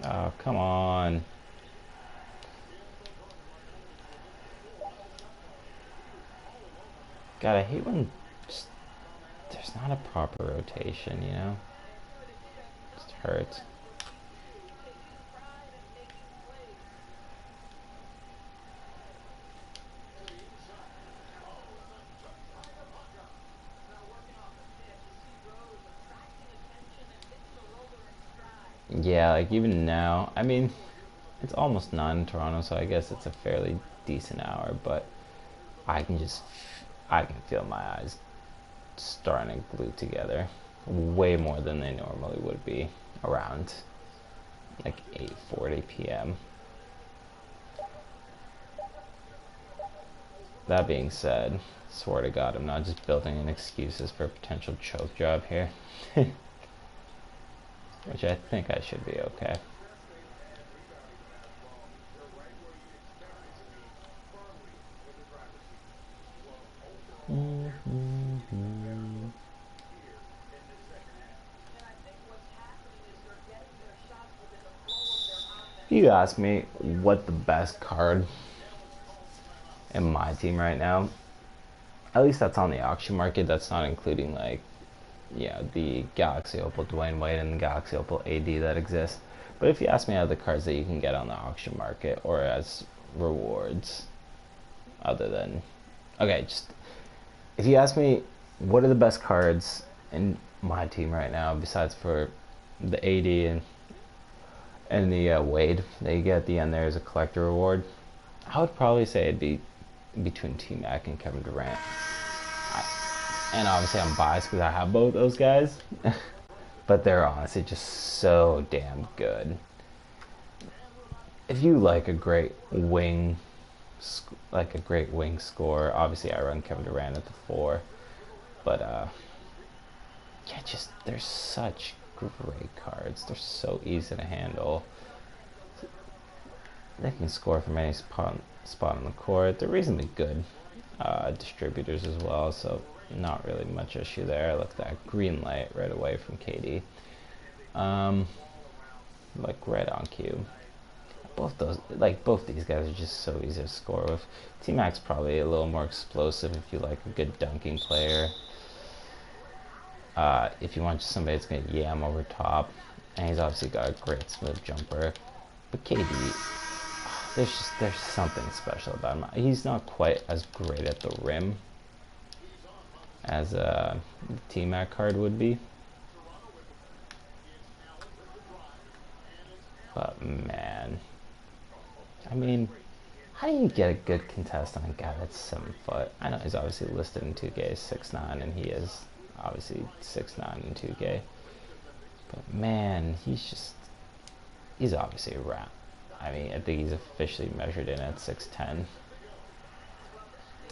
Oh, come on. God, I hate when just, there's not a proper rotation, you know? It just hurts. Yeah, like even now, I mean, it's almost 9 in Toronto, so I guess it's a fairly decent hour, but I can feel my eyes starting to glue together way more than they normally would be around like 8:40 p.m. That being said, swear to God, I'm not just building in excuses for a potential choke job here. Which I think I should be okay. If you ask me what the best card in my team right now, at least that's on the auction market, that's not including like, yeah, the Galaxy Opal Dwayne Wade and the Galaxy Opal AD that exist. But if you ask me out of the cards that you can get on the auction market or as rewards, other than, okay, just if you ask me what are the best cards in my team right now besides for the AD and the Wade that you get at the end there as a collector reward, I would probably say it'd be between T-Mac and Kevin Durant. And obviously I'm biased because I have both those guys. But they're honestly just so damn good. If you like a great wing, score, obviously I run Kevin Durant at the 4. But yeah, just they're such great cards. They're so easy to handle. They can score from any spot on the court. They're reasonably good distributors as well, so not really much issue there. I look that green light right away from KD. Like right on cue. Both these guys are just so easy to score with. T-Mac's probably a little more explosive if you like a good dunking player. If you want just somebody that's going to yam over top. And he's obviously got a great smooth jumper. But KD, there's something special about him. He's not quite as great at the rim as the T-Mac card would be. But man, I mean, how do you get a good contest on a guy that's 7 foot? I know he's obviously listed in 2K 6'9", and he is obviously 6'9" in 2K. But man, he's obviously a rat. I mean, I think he's officially measured in at 6'10"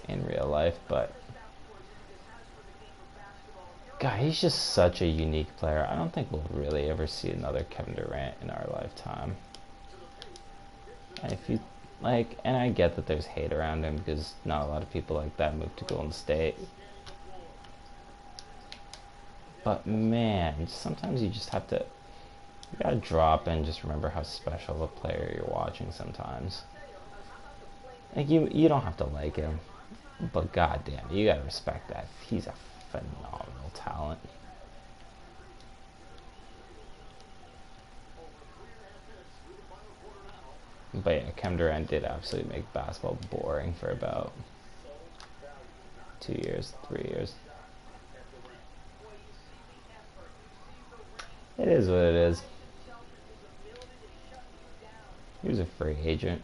in real life, but God, he's just such a unique player. I don't think we'll really ever see another Kevin Durant in our lifetime. And if you like, and I get that there's hate around him because not a lot of people like that moved to Golden State. But man, sometimes you just have to, you gotta drop and just remember how special of a player you're watching sometimes. Like you don't have to like him, but goddamn, you gotta respect that. He's a phenomenal talent. But yeah, Kevin Durant did absolutely make basketball boring for about 2 years, 3 years. It is what it is. He was a free agent.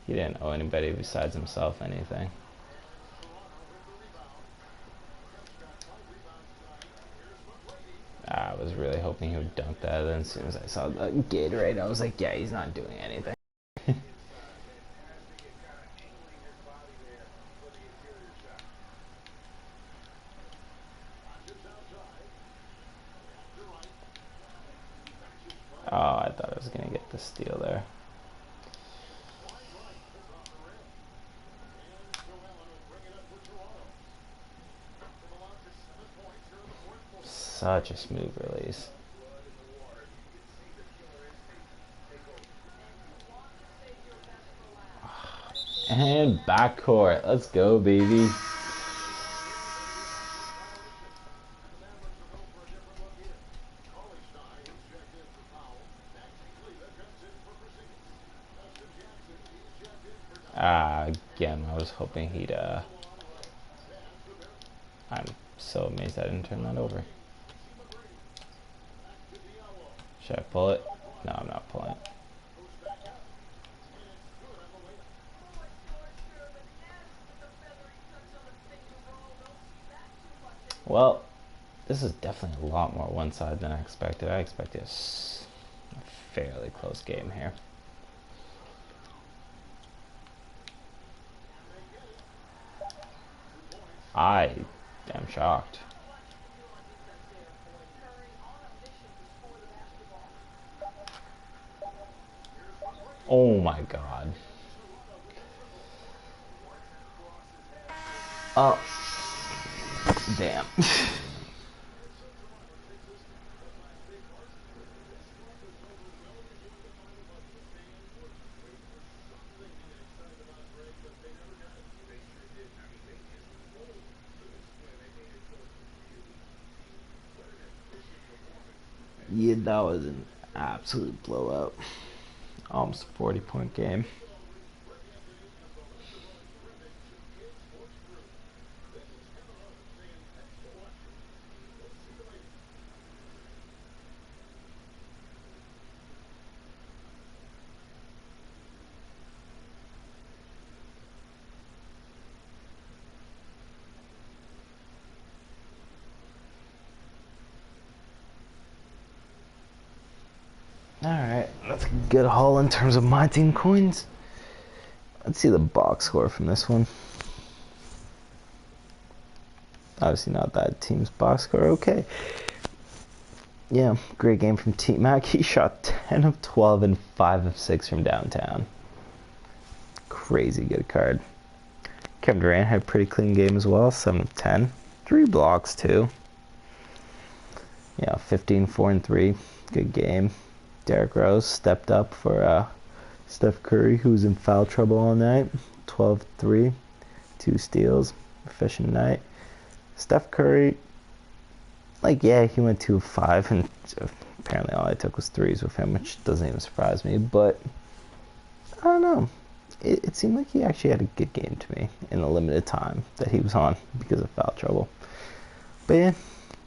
He didn't owe anybody besides himself anything. I was really hoping he would dunk that, and as soon as I saw the Gatorade, I was like, yeah, he's not doing anything. Oh, I thought I was going to get the steal there. Such a smooth release. And backcourt. Let's go, baby. Again, I was hoping he'd, I'm so amazed I didn't turn that over. Should I pull it? No, I'm not pulling it. Well, this is definitely a lot more one-sided than I expected. I expected a fairly close game here. I am shocked. Oh my god. Oh. Damn. Yeah, that was an absolute blowout. Almost a 40-point game. Alright, that's a good haul in terms of my team coins. Let's see the box score from this one. Obviously not that team's box score. Okay. Yeah, great game from T-Mac. He shot 10 of 12 and 5 of 6 from downtown. Crazy good card. Kevin Durant had a pretty clean game as well. 7 of 10. 3 blocks too. Yeah, 15, 4 and 3. Good game. Derrick Rose stepped up for Steph Curry, who was in foul trouble all night. 12-3, 2 steals. Efficient night. Steph Curry, like, yeah, he went 2 of 5, and apparently all I took was threes with him, which doesn't even surprise me, but I don't know. It seemed like he actually had a good game to me in the limited time that he was on because of foul trouble. But yeah,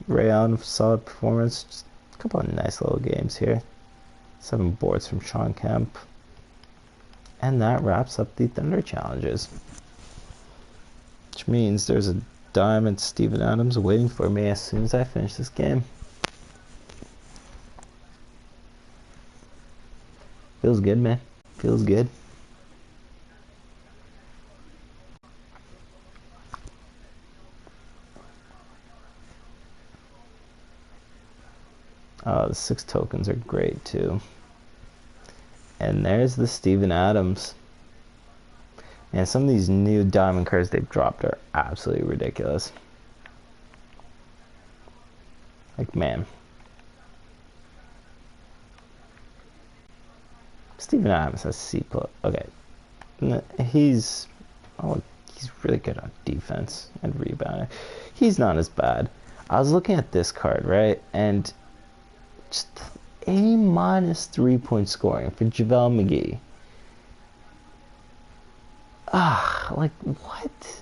Ray Allen, solid performance. Just a couple of nice little games here. 7 boards from Sean Kemp. And that wraps up the Thunder challenges. Which means there's a Diamond Steven Adams waiting for me as soon as I finish this game. Feels good, man. Feels good. The 6 tokens are great too. And there's the Steven Adams. And some of these new diamond cards they've dropped are absolutely ridiculous. Like, man. Steven Adams has C+. Okay. He's really good on defense and rebounding. He's not as bad. I was looking at this card, right? And just A- 3-point scoring for JaVale McGee. Like, what?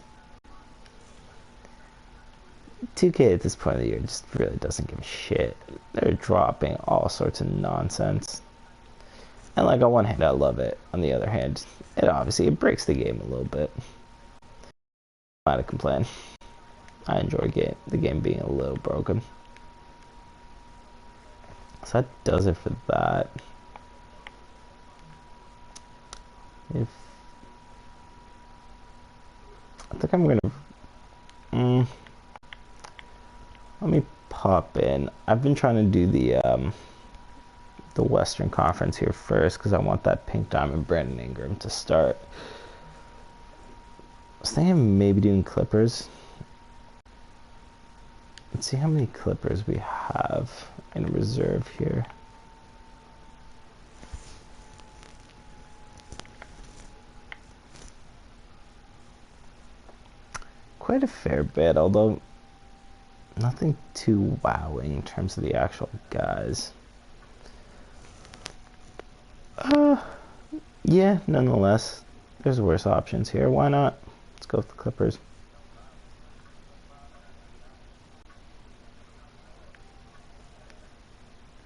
2K at this point of the year just really doesn't give a shit. They're dropping all sorts of nonsense. And like, on one hand, I love it. On the other hand, it breaks the game a little bit. I'm not to complain. I enjoy the game being a little broken. So that does it for that. I think I'm gonna. Let me pop in. I've been trying to do the Western Conference here first because I want that Pink Diamond Brandon Ingram to start. I was thinking maybe doing Clippers. Let's see how many Clippers we have in reserve here. Quite a fair bit, although nothing too wowing in terms of the actual guys. Yeah, nonetheless, there's worse options here. Why not? Let's go with the Clippers.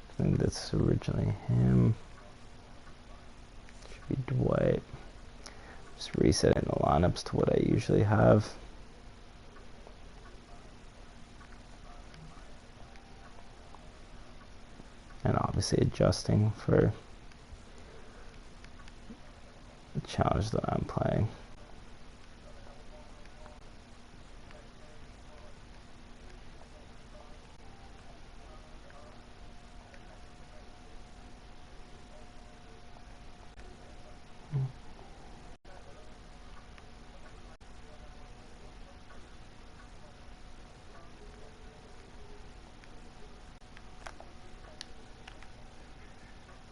I think that's originally him. Should be Dwight. Just resetting the lineups to what I usually have. And obviously adjusting for the challenge that I'm playing.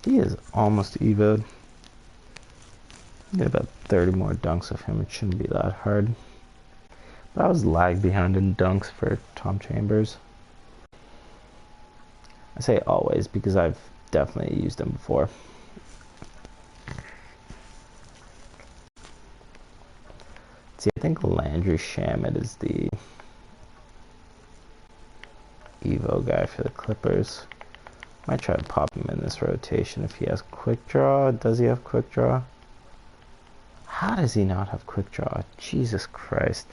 He is almost evoed. Get about 30 more dunks of him. It shouldn't be that hard. But I was lag behind in dunks for Tom Chambers. I say always because I've definitely used him before. See, I think Landry Shamet is the Evo guy for the Clippers. Might try to pop him in this rotation if he has quick draw. Does he have quick draw? How does he not have quick draw? Jesus Christ.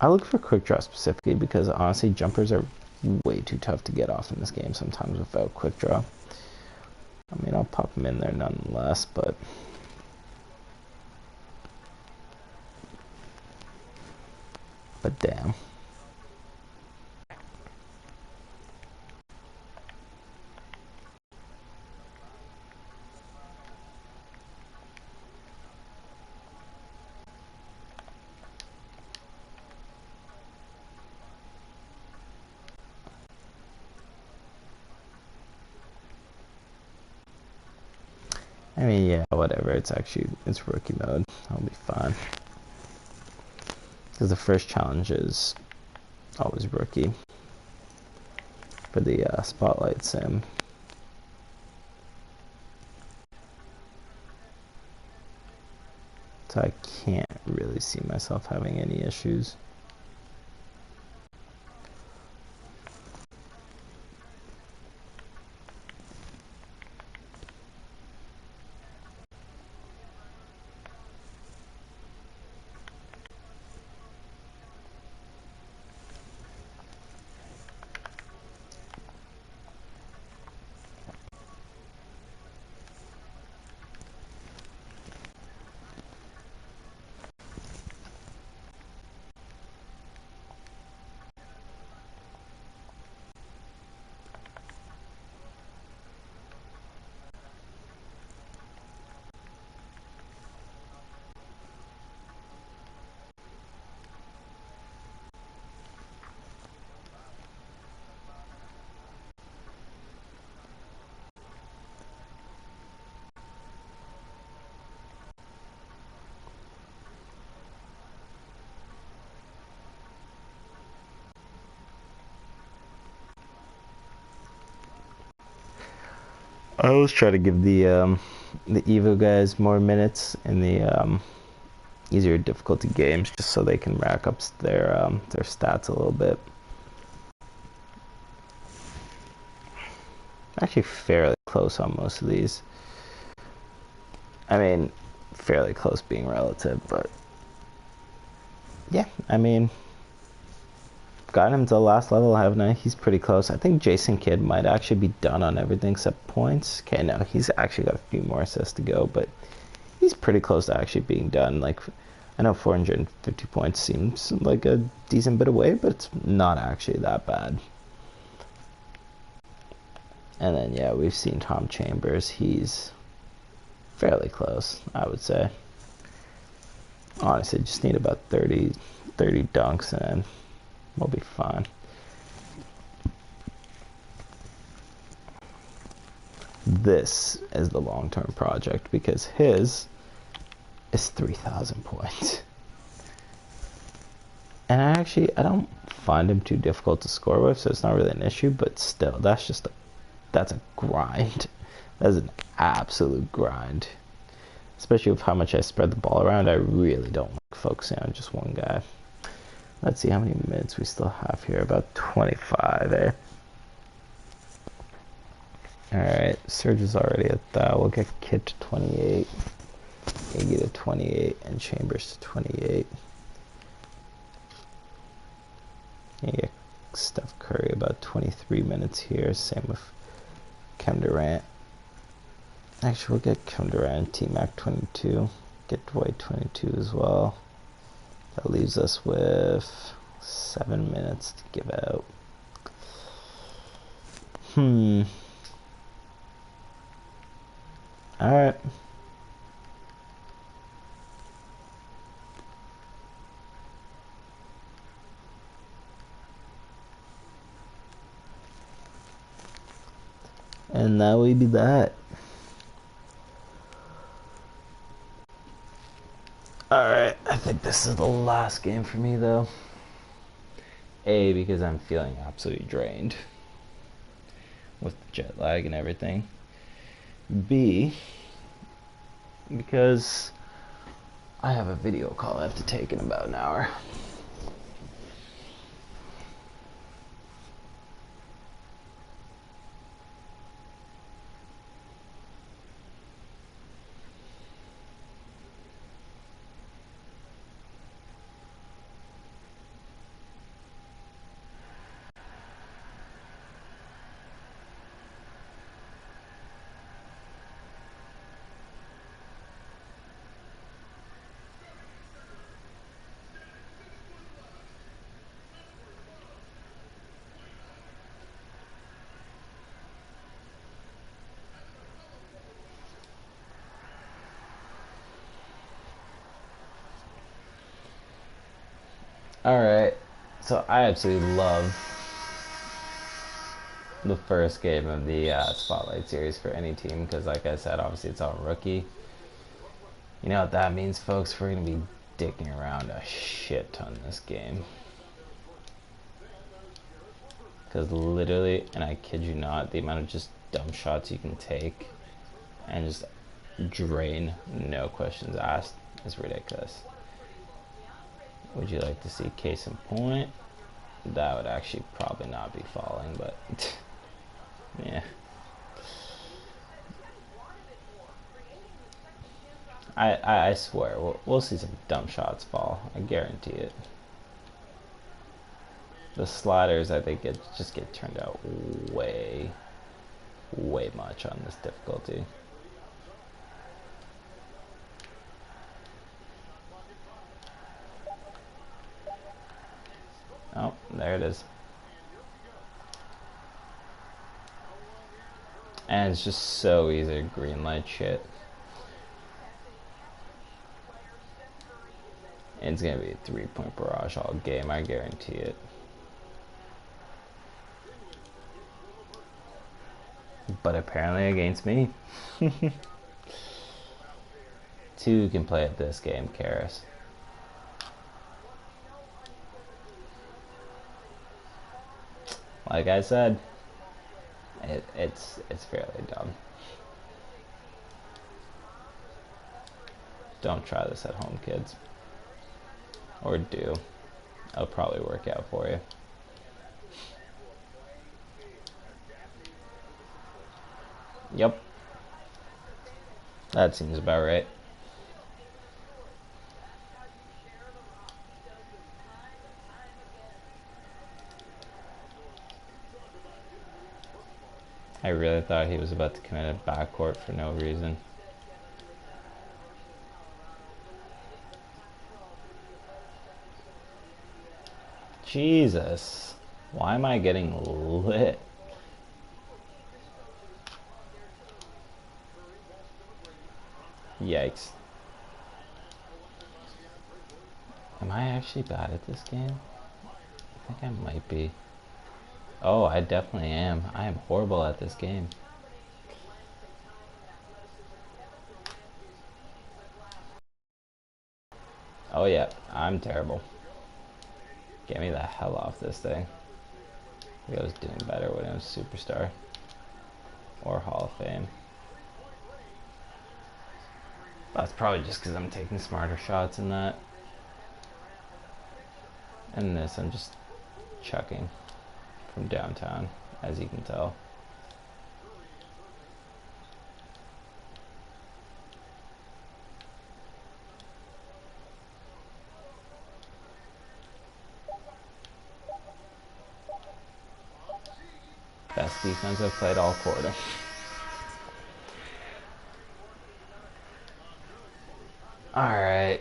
I look for quick draw specifically because honestly jumpers are way too tough to get off in this game sometimes without quick draw. I mean, I'll pop him in there nonetheless, but damn. I mean, yeah, whatever. It's rookie mode. I'll be fine. Because the first challenge is always rookie for the Spotlight Sim. So I can't really see myself having any issues. I always try to give the Evo guys more minutes in the easier difficulty games, just so they can rack up their stats a little bit. Actually, fairly close on most of these. I mean, fairly close being relative, but yeah, I mean, got him to the last level, haven't I? He's pretty close. I think Jason Kidd might actually be done on everything except points. Okay, no, he's actually got a few more assists to go, but he's pretty close to actually being done. Like, I know 450 points seems like a decent bit away, but it's not actually that bad. And then, yeah, we've seen Tom Chambers. He's fairly close, I would say. Honestly, just need about 30 dunks and we'll be fine. This is the long-term project because his is 3,000 points. And I don't find him too difficult to score with, so it's not really an issue, but still, that's a grind. That's an absolute grind. Especially with how much I spread the ball around, I really don't like focusing on just one guy. Let's see how many minutes we still have here. About 25, eh? Alright, Surge is already at that. We'll get Kidd to 28, Iggy to 28, and Chambers to 28. You get Steph Curry about 23 minutes here. Same with Kevin Durant. Actually, we'll get Kevin Durant, T-Mac 22. Get Dwight 22 as well. That leaves us with 7 minutes to give out. Alright. And that would be that. Alright, I think this is the last game for me though. A, because I'm feeling absolutely drained with jet lag and everything. B, because I have a video call I have to take in about an hour. Alright, so I absolutely love the first game of the Spotlight Series for any team because, like I said, obviously it's all rookie. You know what that means, folks? We're going to be dicking around a shit ton this game. Because literally, and I kid you not, the amount of just dumb shots you can take and just drain, no questions asked, is ridiculous. Would you like to see case in point? That would actually probably not be falling, but yeah. I swear, we'll see some dumb shots fall. I guarantee it. The sliders, I think, just get turned out way much on this difficulty. Oh, there it is. And it's just so easy to green light shit. It's gonna be a 3-point barrage all game, I guarantee it. But apparently against me. Two can play at this game, Karis. Like I said, it's fairly dumb. Don't try this at home, kids. Or do. It'll probably work out for you. Yep. That seems about right. I really thought he was about to commit a backcourt for no reason. Jesus. Why am I getting lit? Yikes. Am I actually bad at this game? I think I might be. Oh, I definitely am. I am horrible at this game. Oh yeah, I'm terrible. Get me the hell off this thing. I was doing better when I was Superstar. Or Hall of Fame. That's probably just because I'm taking smarter shots in that. And this, I'm just chucking from downtown, as you can tell. Best defense I've played all quarter. Alright.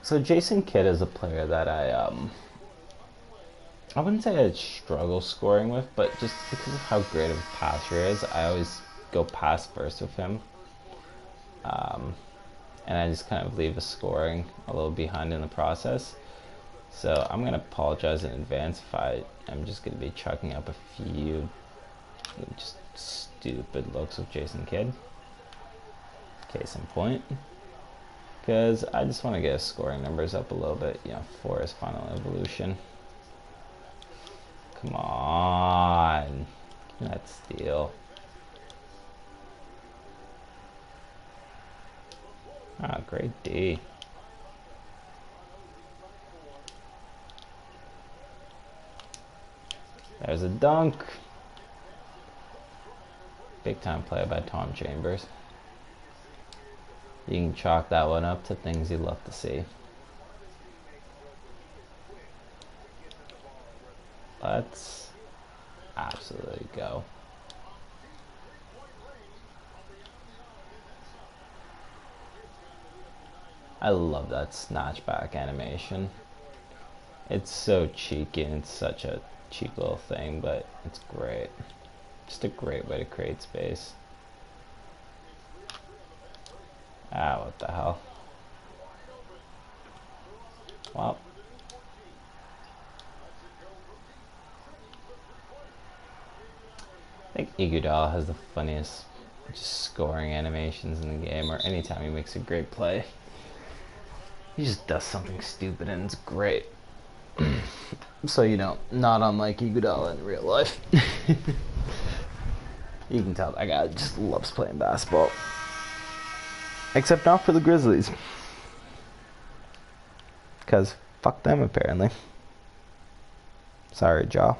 So Jason Kidd is a player that I wouldn't say I struggle scoring with, but just because of how great of a passer he is, I always go pass first with him. And I just kind of leave the scoring a little behind in the process. So I'm gonna apologize in advance if I'm just gonna be chucking up a few just stupid looks with Jason Kidd. Case in point. Because I just want to get his scoring numbers up a little bit, for his final evolution. Come on. Give me that steal. Ah, great D. There's a dunk. Big time play by Tom Chambers. You can chalk that one up to things you love to see. Let's absolutely go. I love that snatchback animation. It's so cheeky and it's such a cheap little thing, but it's great. Just a great way to create space. Ah, what the hell? Well. I think Iguodala has the funniest just scoring animations in the game, or anytime he makes a great play. He just does something stupid and it's great. So, not unlike Iguodala in real life. You can tell that guy just loves playing basketball. Except not for the Grizzlies. Because fuck them, apparently. Sorry, Ja.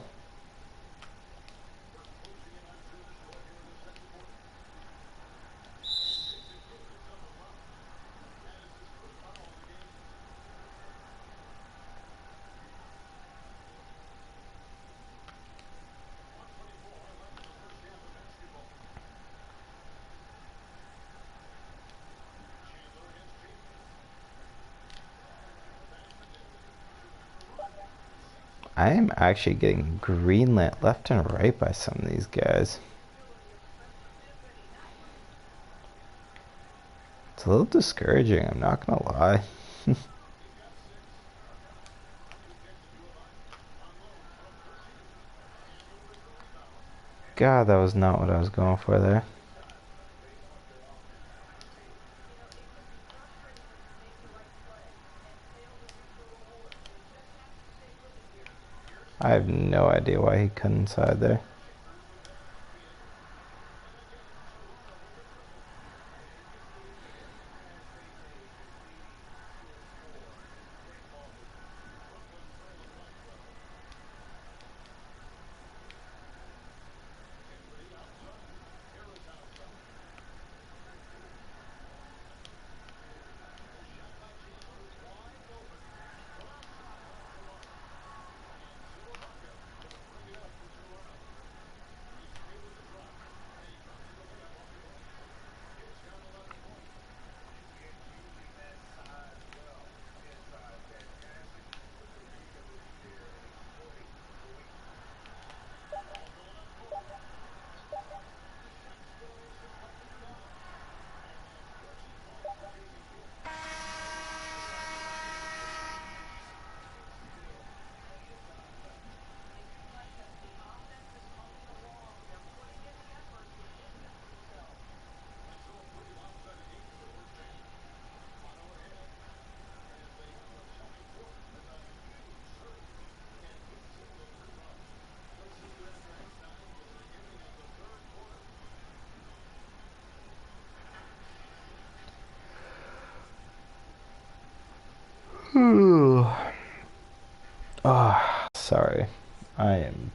I am actually getting greenlit left and right by some of these guys. It's a little discouraging, I'm not gonna lie. God, that was not what I was going for there. I have no idea why he cut inside there. Oh, sorry. I am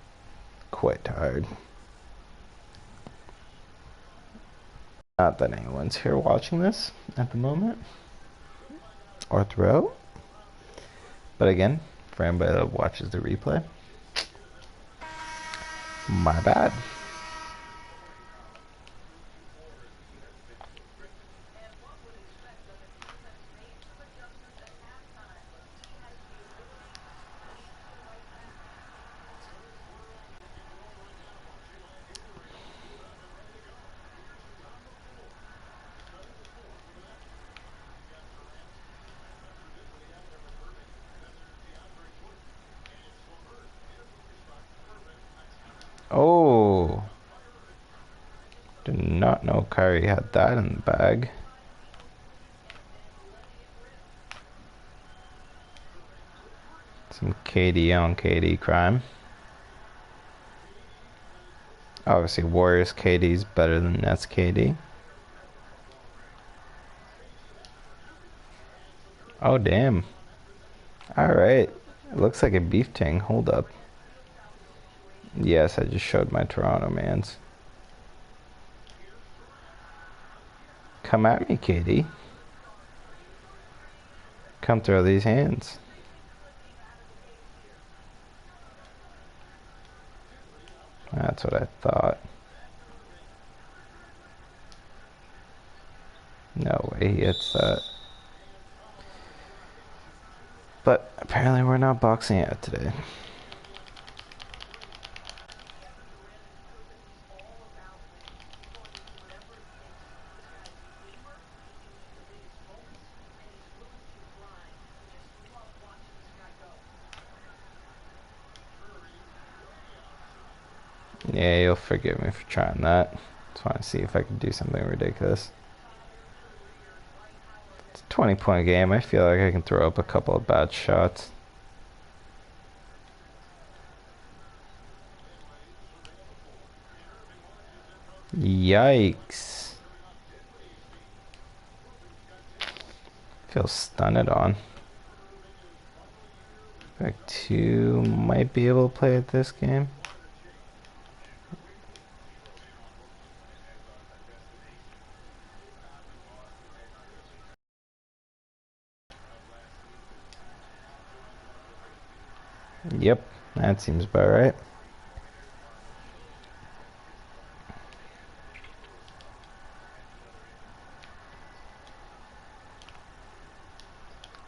quite tired. Not that anyone's here watching this at the moment. Or throughout. But again, for anybody that watches the replay, my bad. not know Kyrie had that in the bag. Some KD on KD crime. Obviously, Warriors KD's better than Nets KD. Oh, damn. Alright. It looks like a beef ting. Hold up. Yes, I just showed my Toronto mans. Come at me, KD. Come throw these hands. That's what I thought. No way he hits that. But apparently we're not boxing out today. Yeah, you'll forgive me for trying that. Just want to see if I can do something ridiculous. It's a 20-point game. I feel like I can throw up a couple of bad shots. Yikes. Feel stunned on. Back 2 might be able to play at this game. Yep, that seems about right.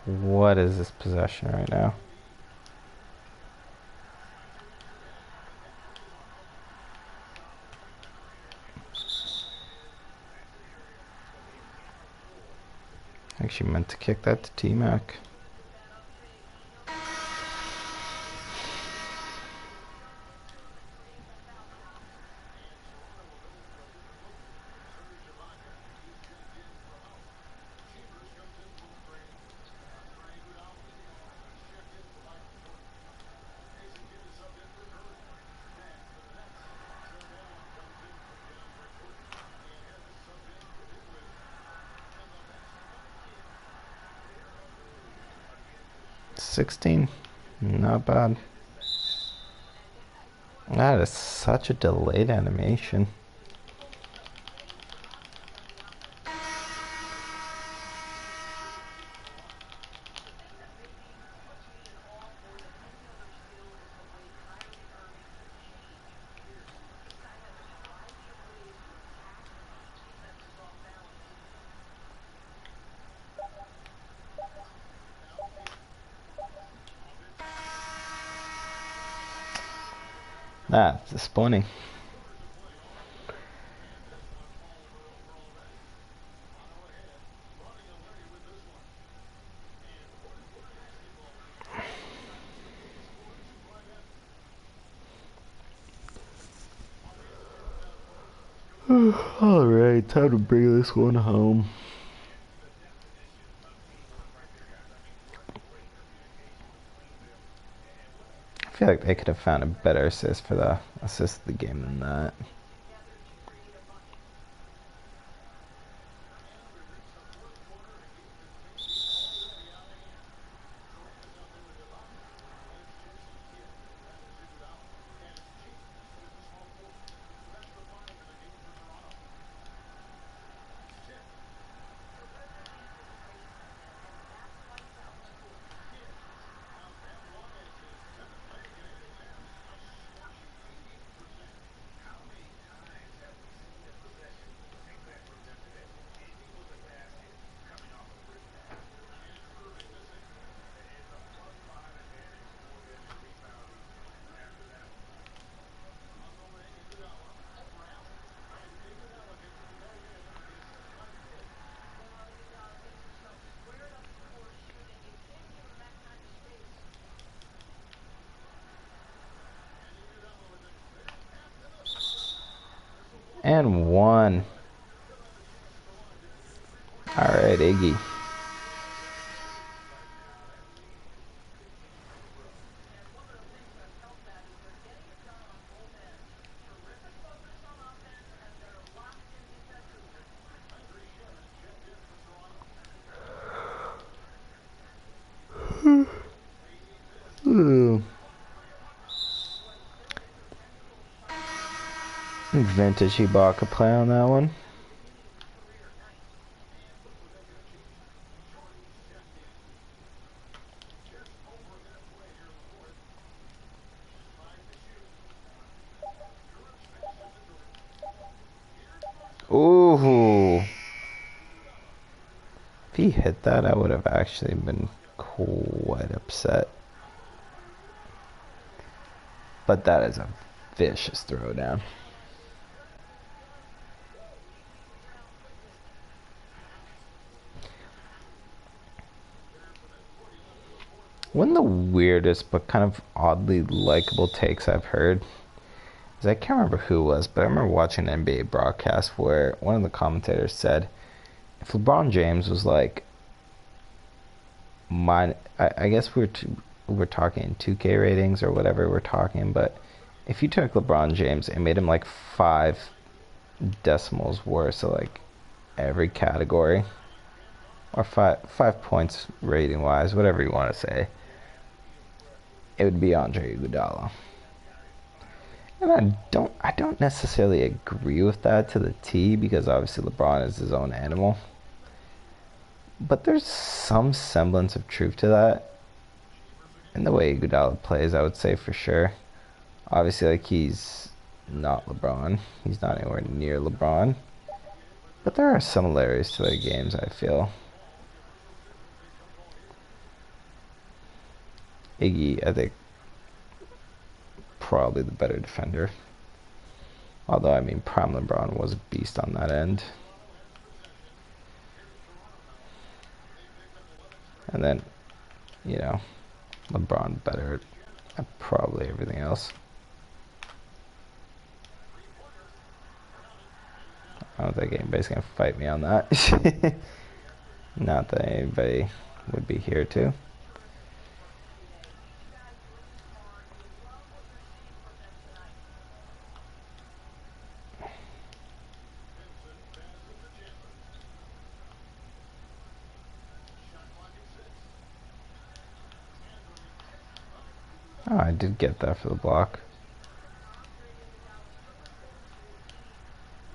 What is this possession right now? Actually meant to kick that to T-Mac. $16, not bad. That is such a delayed animation. That's disappointing. Alright, time to bring this one home. I feel like they could have found a better assist for the assist of the game than that. And one. Alright, Iggy. Ooh. Vintage Ibaka play on that one. Ooh. If he hit that, I would have actually been quite upset. But that is a vicious throwdown. One of the weirdest but kind of oddly likable takes I've heard is, I can't remember who it was, but I remember watching an NBA broadcast where one of the commentators said, if LeBron James was like I guess we're talking 2K ratings or whatever we're talking, but if you took LeBron James and made him like 5 decimals worse, so like every category, or 5 points rating wise, whatever you want to say, it would be Andre Iguodala. And I don't necessarily agree with that to the T, because obviously LeBron is his own animal. But there's some semblance of truth to that. In the way Iguodala plays, I would say for sure. Obviously, like, he's not LeBron. He's not anywhere near LeBron. But there are similarities to their games, I feel. Iggy, I think, probably the better defender. Although, I mean, Prime LeBron was a beast on that end. And then, you know, LeBron better at probably everything else. I don't think anybody's going to fight me on that. Not that anybody would be here to. Oh, I did get that for the block.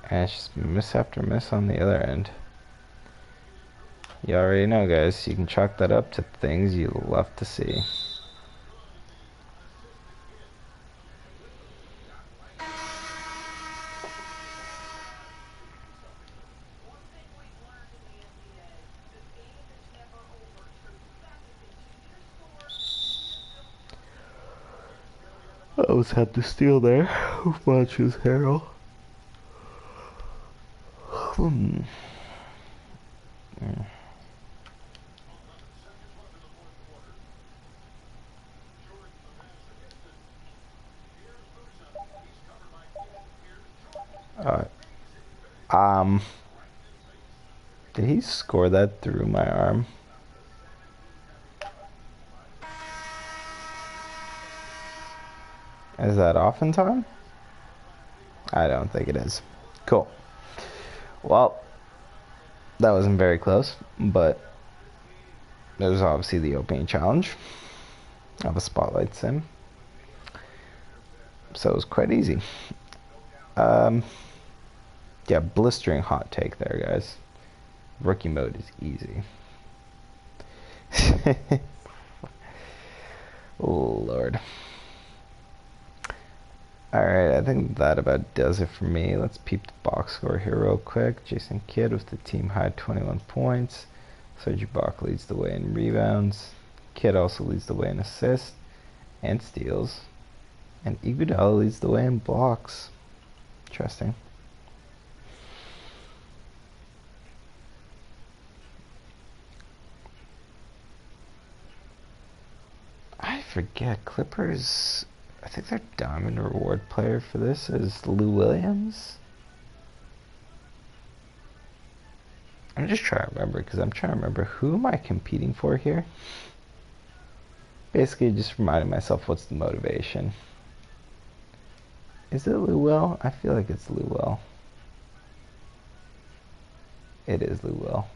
And it's just miss after miss on the other end. You already know, guys. You can chalk that up to things you love to see. I always had to steal there. Watches Harold. Uh, did he score that through my arm? Is that often time? I don't think it is. Cool. Well, that wasn't very close, but it was obviously the opening challenge of a Spotlight Sim. So it was quite easy. Yeah, blistering hot take there, guys. Rookie mode is easy. Oh, Lord. Alright, I think that about does it for me. Let's peep the box score here real quick. Jason Kidd with the team high 21 points. Serge Ibaka leads the way in rebounds. Kidd also leads the way in assists and steals. And Iguodala leads the way in blocks. Interesting. I forget. Clippers, I think their diamond reward player for this is Lou Williams. I'm just trying to remember, because I'm trying to remember who am I competing for here. Basically, just reminding myself what's the motivation. Is it Lou Will? I feel like it's Lou Will. It is Lou Will.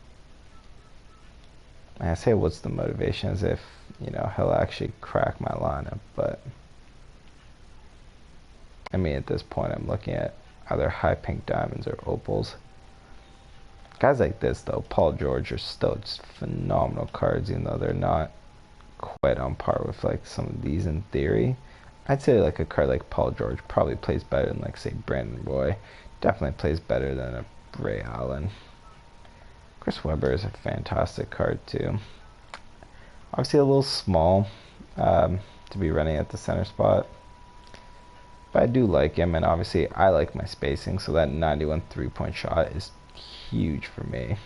I say what's the motivation as if, you know, he'll actually crack my lineup, but I mean, at this point, I'm looking at either high pink diamonds or opals. Guys like this, though, Paul George, are still just phenomenal cards, even though they're not quite on par with like some of these in theory. I'd say like a card like Paul George probably plays better than like say Brandon Roy. Definitely plays better than a Ray Allen. Chris Webber is a fantastic card too. Obviously a little small to be running at the center spot, but I do like him, and obviously I like my spacing, so that 91 3-point shot is huge for me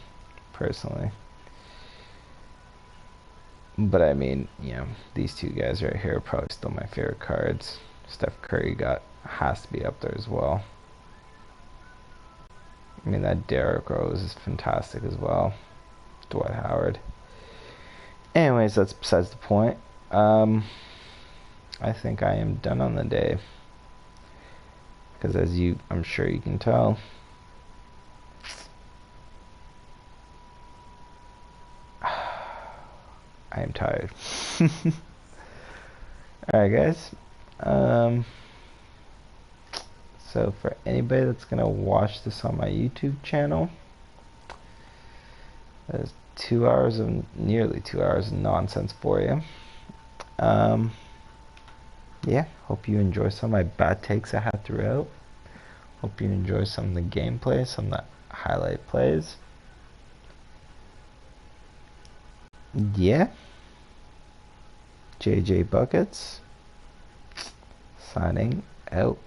personally. But I mean, you know, these two guys right here are probably still my favorite cards. Steph Curry has to be up there as well. I mean, that Derrick Rose is fantastic as well. Dwight Howard. Anyways, that's besides the point. I think I am done on the day, because as I'm sure you can tell, I am tired. Alright guys, so for anybody that's gonna watch this on my YouTube channel, there's nearly 2 hours of nonsense for you. Yeah, hope you enjoy some of my bad takes I had throughout. Hope you enjoy some of the gameplay, some of the highlight plays. Yeah. JJ Buckets signing out.